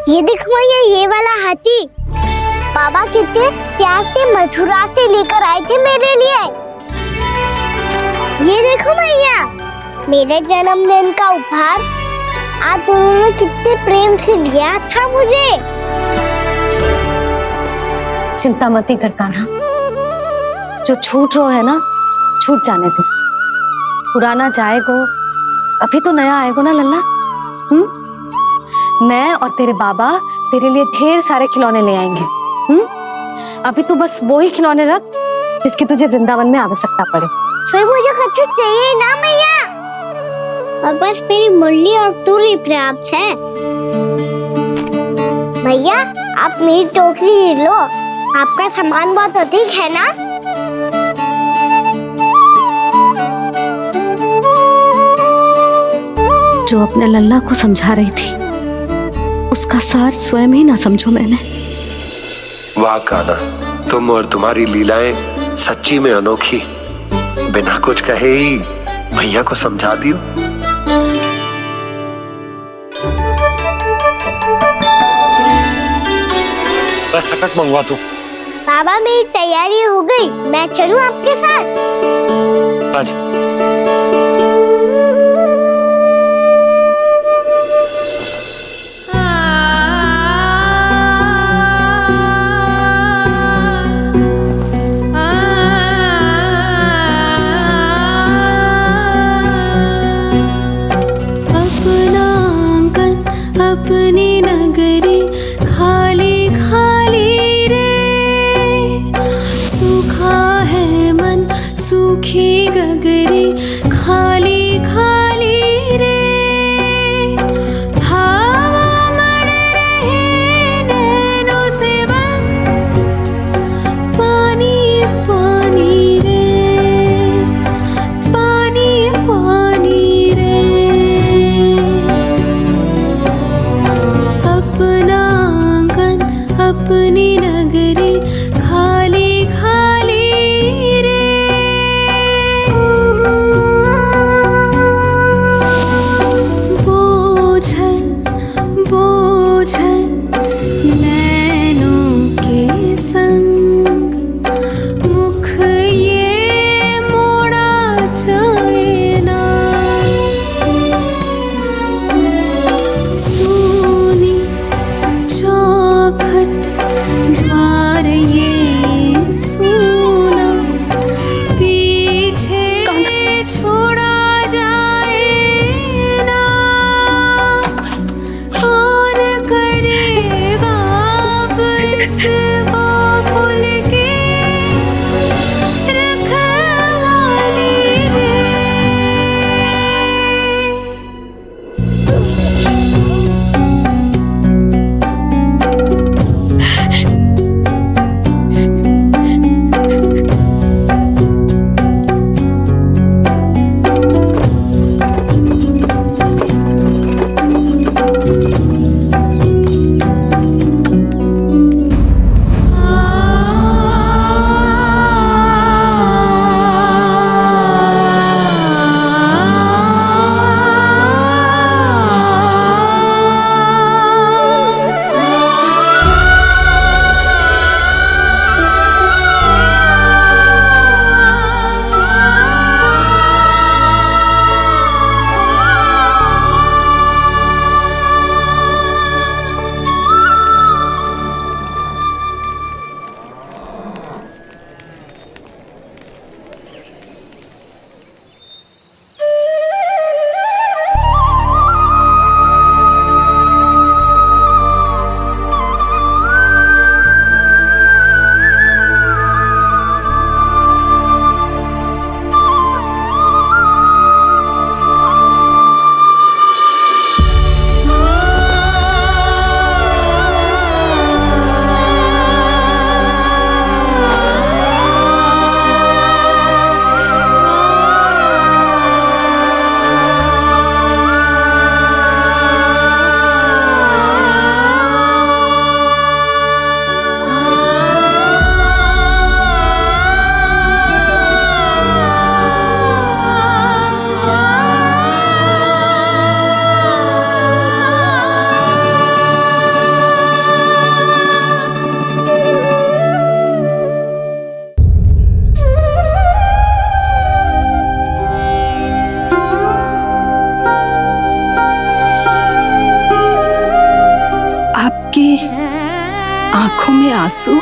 ये देखो मैया, ये वाला हाथी बाबा कितने प्यार से मथुरा से लेकर आए थे मेरे लिए। ये देखो मैया, मेरे जन्मदिन का उपहार आज उन्होंने कितने प्रेम से दिया था मुझे। चिंता मत कर कान्हा, जो छूट रहा है ना छूट जाने दे। पुराना जाएगो, अभी तो नया आएगो ना लल्ला। मैं और तेरे बाबा तेरे लिए ढेर सारे खिलौने ले आएंगे। अभी तू बस वो ही खिलौने रख जिसकी तुझे वृंदावन में आवश्यकता पड़े। फिर मुझे कुछ चाहिए ना मैया, और बस मेरी मुरली और तूरी पर्याप्त है। भैया आप मेरी टोकरी ले लो, आपका सामान बहुत अधिक है ना। जो अपने लल्ला को समझा रही थी उसका सार स्वयं ही ना समझो मैंने। वाह कान्हा, तुम और तुम्हारी लीलाएं सच्ची में अनोखी। बिना कुछ कहे ही भैया को समझा दियो। बस सकट मंगवा दो। बाबा मेरी तैयारी हो गई, मैं चलूं आपके साथ। आजा। अपनी नगरी खाली खाली रे, सूखा है मन सूखी गगरी खाली खाली रे, हवा मर रहे नैनों से बंद पानी पानी रे, पानी पानी रे। अपना आंगन अपनी नगरी खाली खाली रे। बोझल बोझल नैनों के संग मुख ये मोड़ा जाए ना, सोनी चौखट द्वार ये सोना पीछे छोड़ा जाए ना, कौन करेगा अब इसको भूल के रखवाली रे। आंखों में आंसू।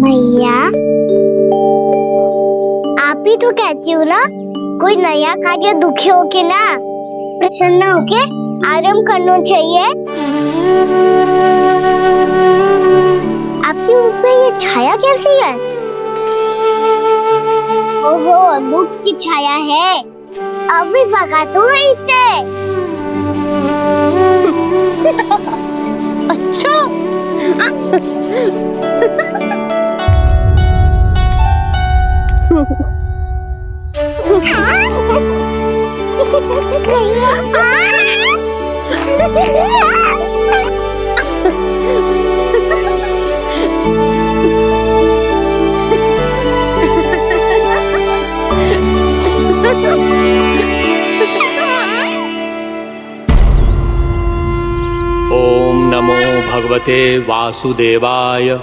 मैया, आप ही तो कहती हो ना, कोई नया खा के दुखी होके ना, प्रसन्न होके आराम करना चाहिए। आपके मुंह पे ये छाया कैसी है? ओहो, दुख की छाया है। अभी भगा दूं इसे। अच्छा। ओम नमो भगवते वासुदेवाय।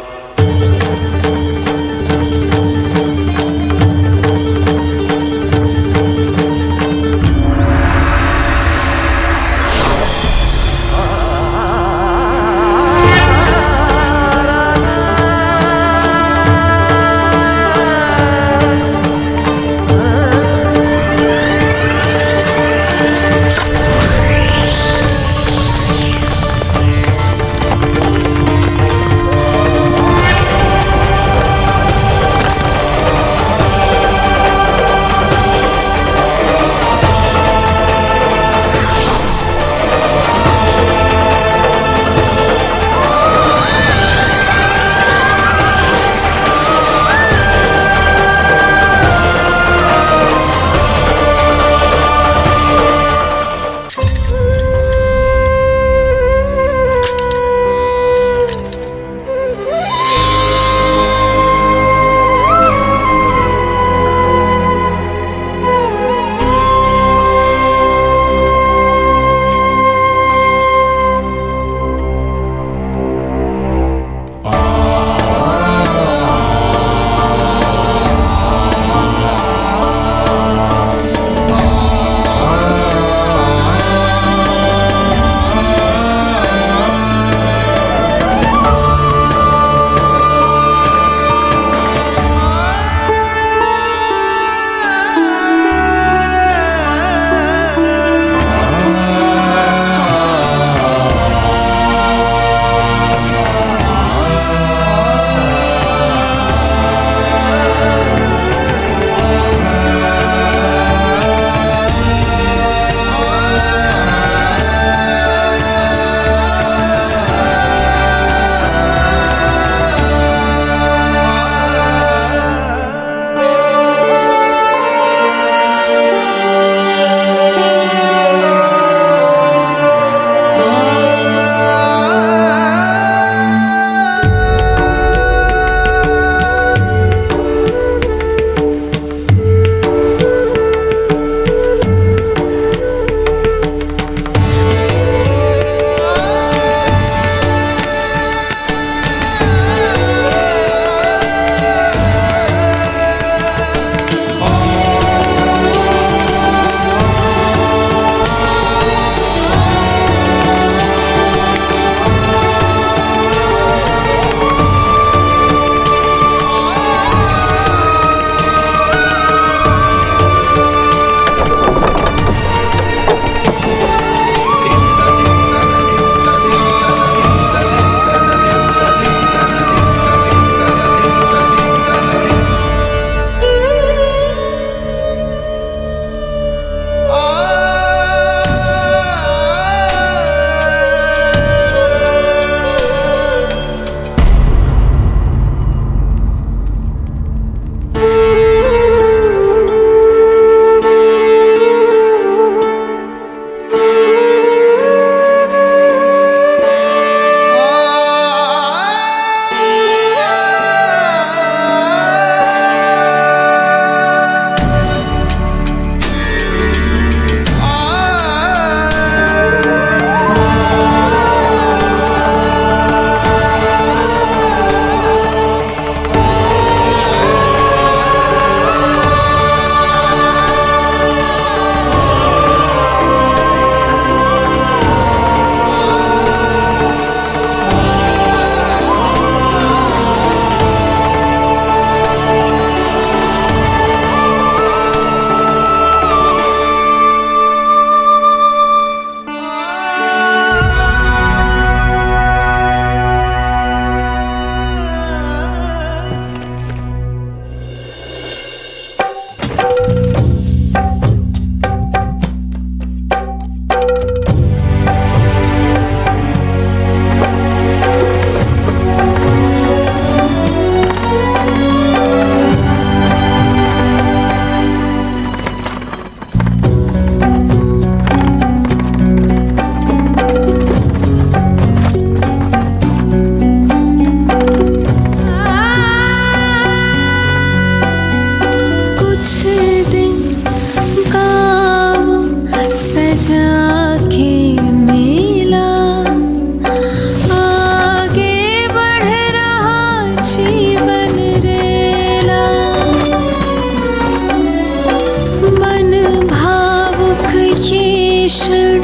क्षण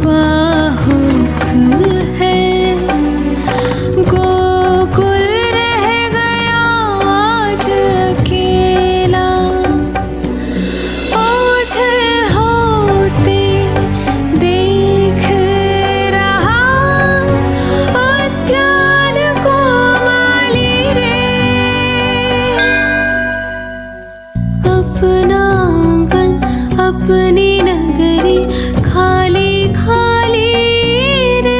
बाहुक है, गोकुल रह गया आज अकेला, ओझल होते देख रहा उद्यान को माली रे। अपना आंगन अपनी नगरी खाली खाली रे।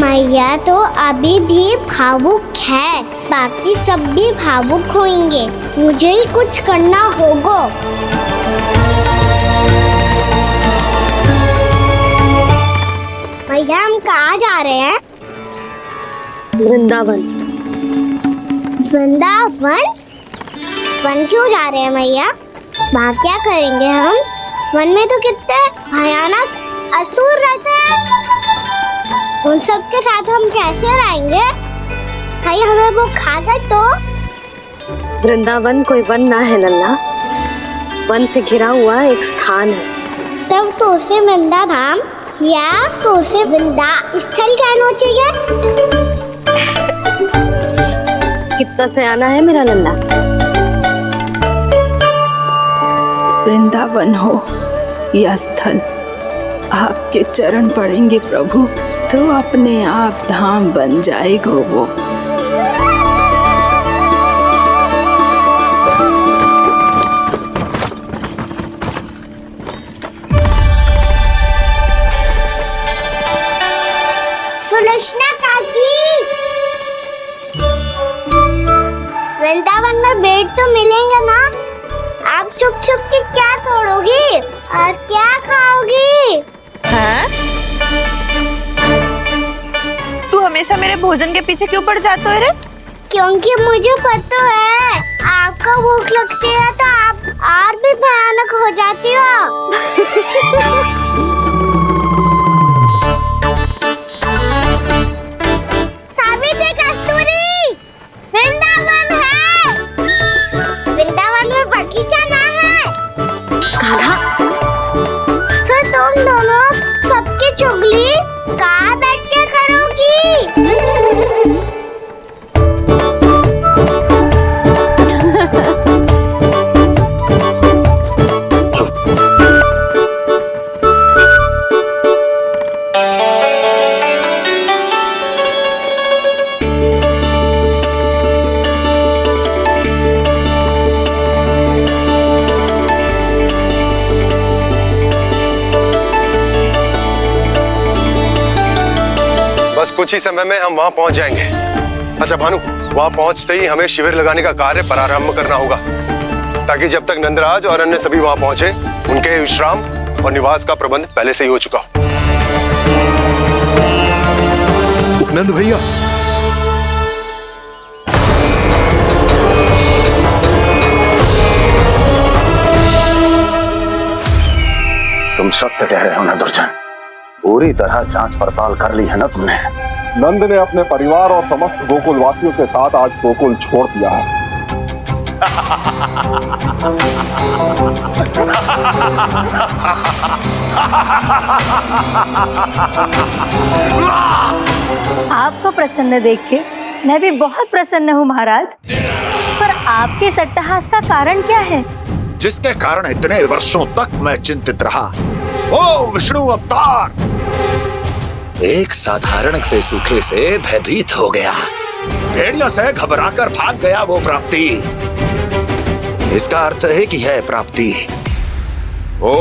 मैया तो अभी भी भावुक है, बाकी सब भी भावुक होंगे। मुझे ही कुछ करना होगा। मैया हम कहाँ जा रहे हैं? वृंदावन। वृंदावन? वन क्यों जा रहे हैं मैया? वहाँ क्या करेंगे हम? वन में तो कितने भयानक असुर रहते हैं। उन सब के साथ हम कैसे रहेंगे? कहीं हमें वो खा गए तो? वृंदावन कोई वन ना है लल्ला, वन से घिरा हुआ एक स्थान है। तब तो उसे वृंदा धाम या तो उसे वृंदा स्थल कहना चाहिए। कितना से आना है मेरा लल्ला। वृंदावन हो या स्थल, आपके चरण पड़ेंगे प्रभु तो अपने आप धाम बन जाएगा वो। सुलक्षणा काकी, वृंदावन में बेट तो मिलेंगे ना? आप छुप छुप के क्या तोड़ोगी और क्या खाओगी? हाँ? तू हमेशा मेरे भोजन के पीछे क्यों पड़ जाते हो रे? क्योंकि मुझे पता है आपको भूख लगती है तो आप और भी भयानक हो जाती हो। सावित्री, कस्तूरी, वृंदावन है। वृंदावन में बगीचा ना है। कान्हा, फिर तुम दोनों सबकी चुगली कहाँ बैठ के करोगी? बस कुछ ही समय में हम वहां पहुंच जाएंगे। अच्छा भानु, वहां पहुंचते ही हमें शिविर लगाने का कार्य प्रारंभ करना होगा, ताकि जब तक नंदराज और अन्य सभी वहां पहुंचे उनके विश्राम और निवास का प्रबंध पहले से ही हो चुका हो। नंद भैया, तुम सत्य कह रहे हो ना दुर्जन, पूरी तरह जांच पड़ताल कर ली है ना तुमने? नंद ने अपने परिवार और समस्त गोकुल वासियों के साथ आज गोकुल छोड़ दिया है। आपको प्रसन्न देख के मैं भी बहुत प्रसन्न हूँ महाराज, पर आपके इस अट्टहास का कारण क्या है? जिसके कारण इतने वर्षों तक मैं चिंतित रहा, ओ विष्णु अवतार। एक साधारण से सूखे से भयभीत हो गया, भेड़ियों से घबराकर भाग गया वो प्राप्ति। इसका अर्थ है कि यह प्राप्ति ओ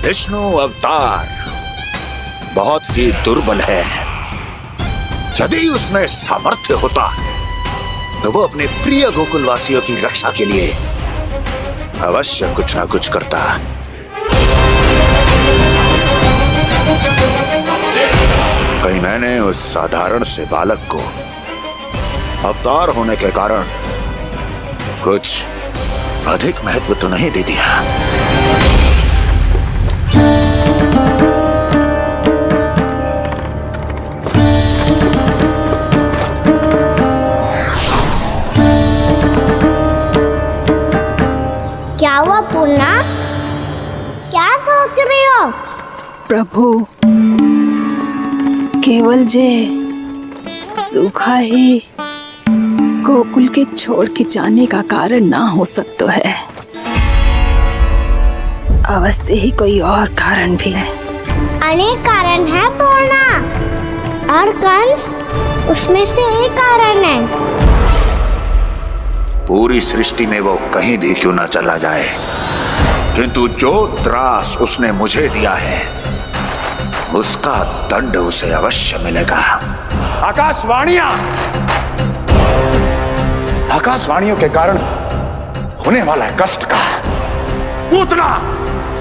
विष्णु अवतार बहुत ही दुर्बल है। यदि उसमें सामर्थ्य होता तो वो अपने प्रिय गोकुलवासियों की रक्षा के लिए अवश्य कुछ ना कुछ करता। कहीं मैंने उस साधारण से बालक को अवतार होने के कारण कुछ अधिक महत्व तो नहीं दे दिया। क्या हुआ पूर्णा? क्या सोच रही हो? प्रभु, केवल जे सूखा ही गोकुल के छोड़ के जाने का कारण ना हो सकता है, अवश्य ही कोई और कारण भी है। अनेक कारण है पूर्णा, और कंस उसमें से एक कारण है। पूरी सृष्टि में वो कहीं भी क्यों ना चला जाए, किंतु जो त्रास उसने मुझे दिया है उसका दंड उसे अवश्य मिलेगा। आकाशवाणियों के कारण होने वाला कष्ट का, पूतना,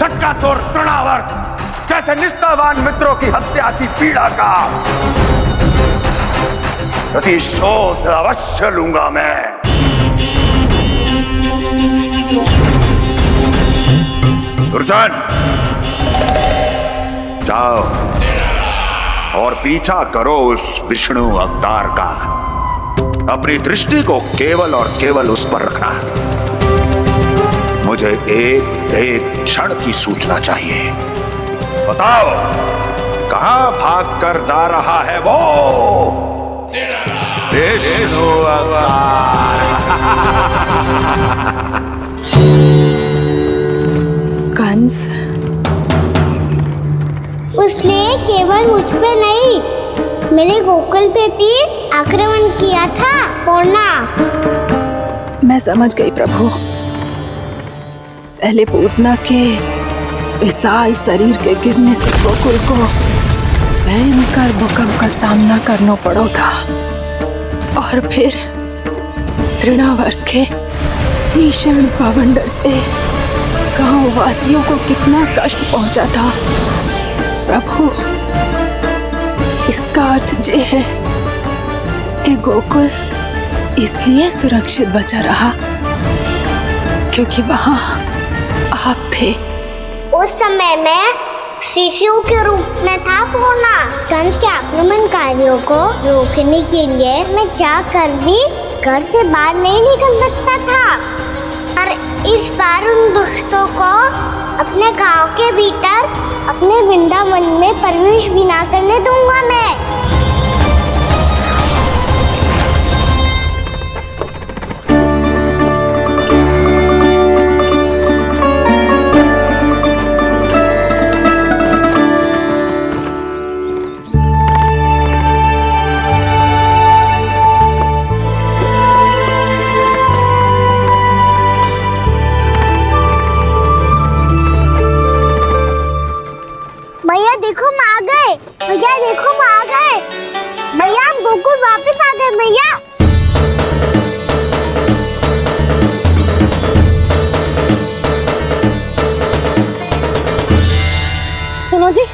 सटकासुर, तृणावर्त जैसे निष्ठावान मित्रों की हत्या की पीड़ा का प्रतिशोध अवश्य लूंगा मैं। दुर्जन, जाओ और पीछा करो उस विष्णु अवतार का। अपनी दृष्टि को केवल और केवल उस पर रखना। मुझे एक एक क्षण की सूचना चाहिए। बताओ, कहां भाग कर जा रहा है वो विष्णु अवतार? कंस, उसने केवल मुझ पे नहीं, मेरे गोकुल पे भी आक्रमण किया था पूर्णा। मैं समझ गई प्रभु। पहले पूतना के विशाल शरीर के गिरने से गोकुल को भयंकर भूकंप का सामना करना पड़ा था, और फिर तृणावर्त के भीषण पावंडर से गांव वासियों को कितना कष्ट पहुंचा था। प्रभु, इसका अर्थ ये है कि गोकुल इसलिए सुरक्षित बचा रहा क्योंकि वहां आप थे। उस समय मैं शिशु के रूप में था पूर्णा। कंस के आक्रमणकारियों को रोकने के लिए मैं जाकर भी घर से बाहर नहीं निकल सकता था, और इस बार उन दुष्टों को अपने गांव के भीतर, अपने वृंदावन में प्रवेश भी ना करने दूंगा मैं। भैया देखो हम आ गए, भैया देखो हम आ गए, भैया हम गोकुल वापस आ गए भैया। सुनो जी,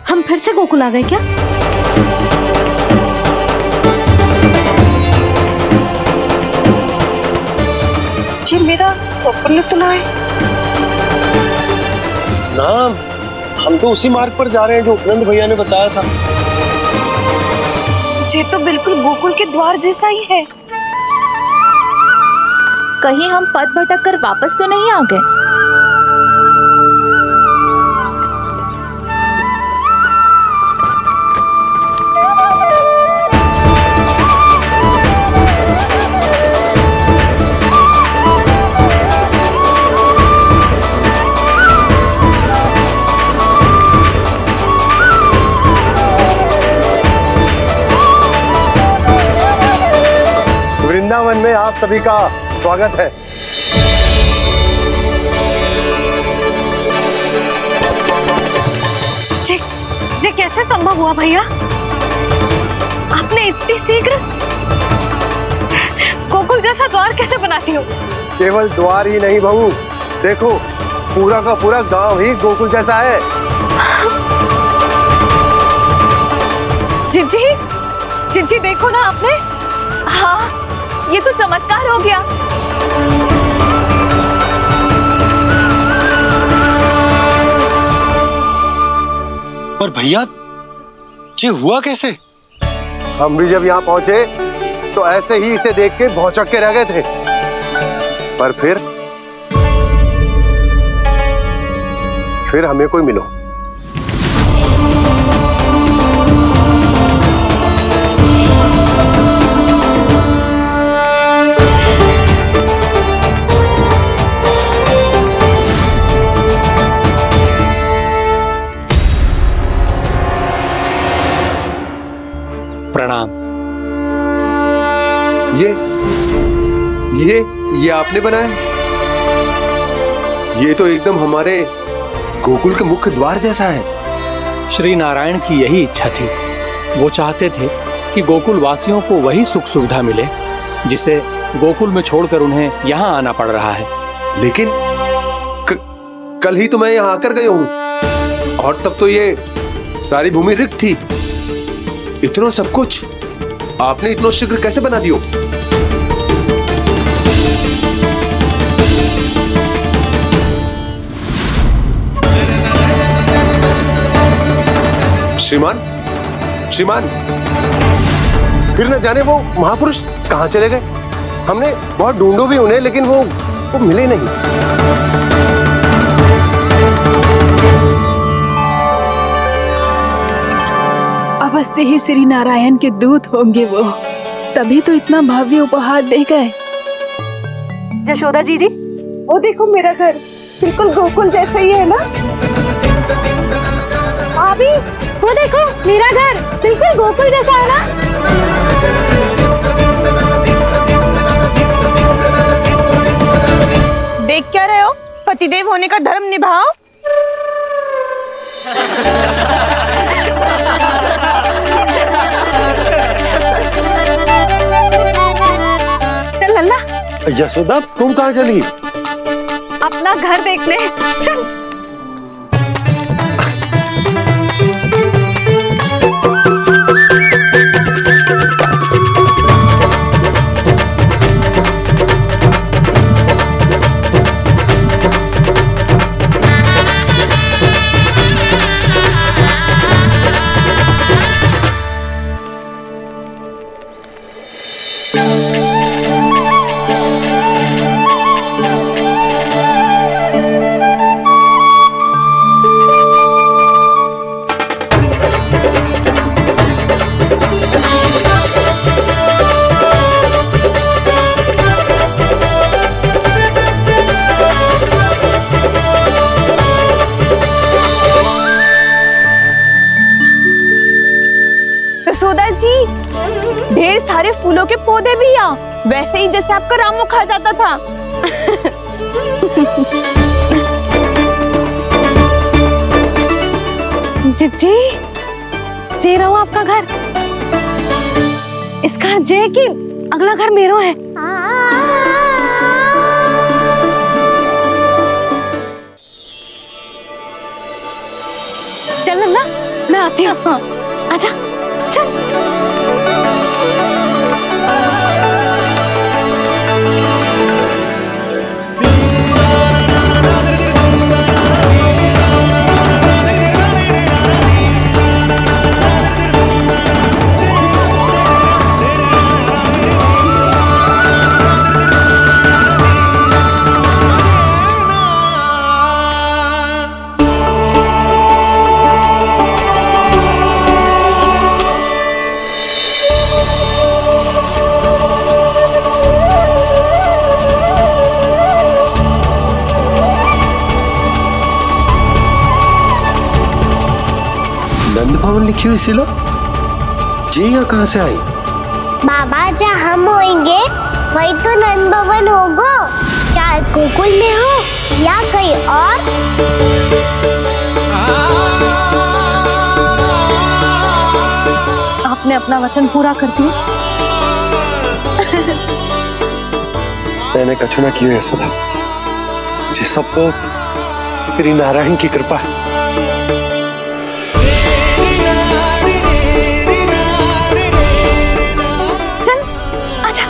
हम फिर से गोकुल आ गए क्या? जी मेरा स्वप्न तो ना है। नाम, हम तो उसी मार्ग पर जा रहे हैं जो उपनंद भैया ने बताया था। ये तो बिल्कुल गोकुल के द्वार जैसा ही है। कहीं हम पथ भटक कर वापस तो नहीं आ गए? आप सभी का स्वागत है। ये कैसे संभव हुआ भैया? आपने इतनी शीघ्र गोकुल जैसा द्वार कैसे बनाती हो? केवल द्वार ही नहीं बहू, देखो पूरा का पूरा गांव ही गोकुल जैसा है। जिज्जी देखो ना आपने। हाँ, ये तो चमत्कार हो गया। पर भैया ये हुआ कैसे? हम भी जब यहाँ पहुंचे तो ऐसे ही इसे देख के भौचक के रह गए थे, पर फिर हमें कोई मिलो। प्रणाम। ये आपने बनाया? ये तो एकदम हमारे गोकुल के मुख्य द्वार जैसा है। श्री नारायण की यही इच्छा थी। वो चाहते थे कि गोकुल वासियों को वही सुख सुविधा मिले जिसे गोकुल में छोड़कर उन्हें यहाँ आना पड़ रहा है। लेकिन कल ही तो मैं यहाँ आकर गया हूँ और तब तो ये सारी भूमि रिक्त थी। इतना सब कुछ आपने इतना शीघ्र कैसे बना दियो? श्रीमान, फिर न जाने वो महापुरुष कहाँ चले गए। हमने बहुत ढूंढो भी उन्हें, लेकिन वो मिले नहीं। अवश्य ही श्री नारायण के दूत होंगे वो, तभी तो इतना भव्य उपहार दे गए। यशोदा जी, वो देखो मेरा घर बिल्कुल गोकुल जैसा ही है ना? भाभी, वो देखो मेरा घर बिल्कुल गोकुल जैसा है ना? देख क्या रहे हो? पतिदेव होने का धर्म निभाओ। चल लल्ला। यशोदा तुम कहाँ चली? अपना घर देखने। चल। यशोदा जी, ढेर सारे फूलों के पौधे भी यहाँ, वैसे ही जैसे आपका रामू खा जाता था। जिज्जी, जे रहो आपका घर। इसका जे कि अगला घर मेरो है। चल नन्ना, मैं आती हूँ। आजा, चल। नंद भवन लिखी हुई सिलो जी यहाँ कहाँ से आई? बाबा, जब हम होंगे वही तो नंद भवन होगा, चाहे गोकुल में हो या कहीं और। आपने अपना वचन पूरा कर दिया। मैंने कछु ना किया यशोदा जी, सब तो श्री नारायण की कृपा है। चल आजा।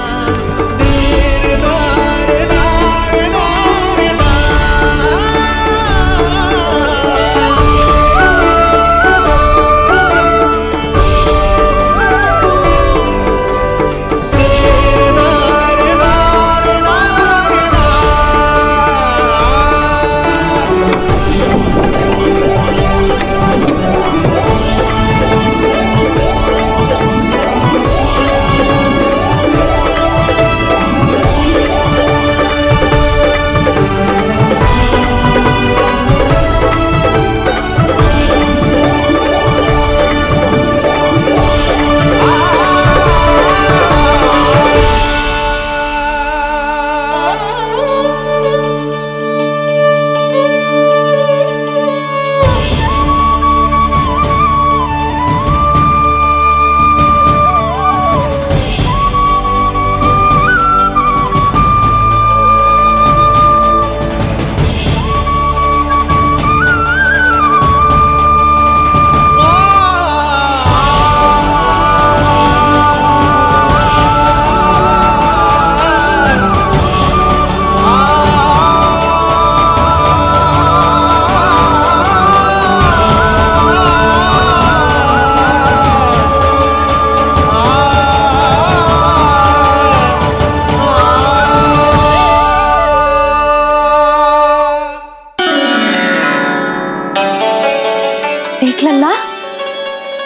देख लल्ला,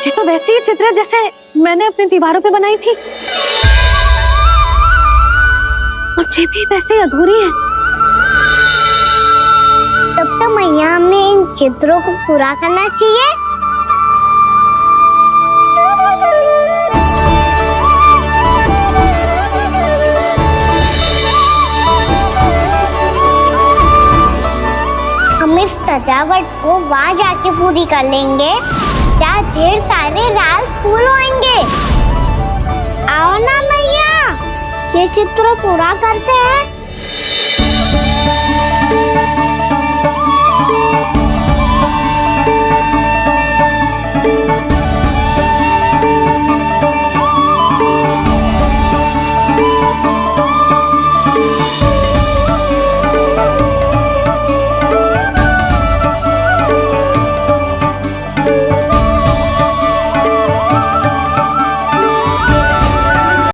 ये तो वैसी ही चित्र है जैसे मैंने अपने दीवारों पे बनाई थी, और ये भी वैसे ही अधूरी है। तब तो मैया हमें इन चित्रों को पूरा करना चाहिए। हम इस सजावट को वहाँ जाके पूरी कर लेंगे जहाँ ढेर सारे लाल फूल होंगे। आओ ना मैया, ये चित्र पूरा करते हैं।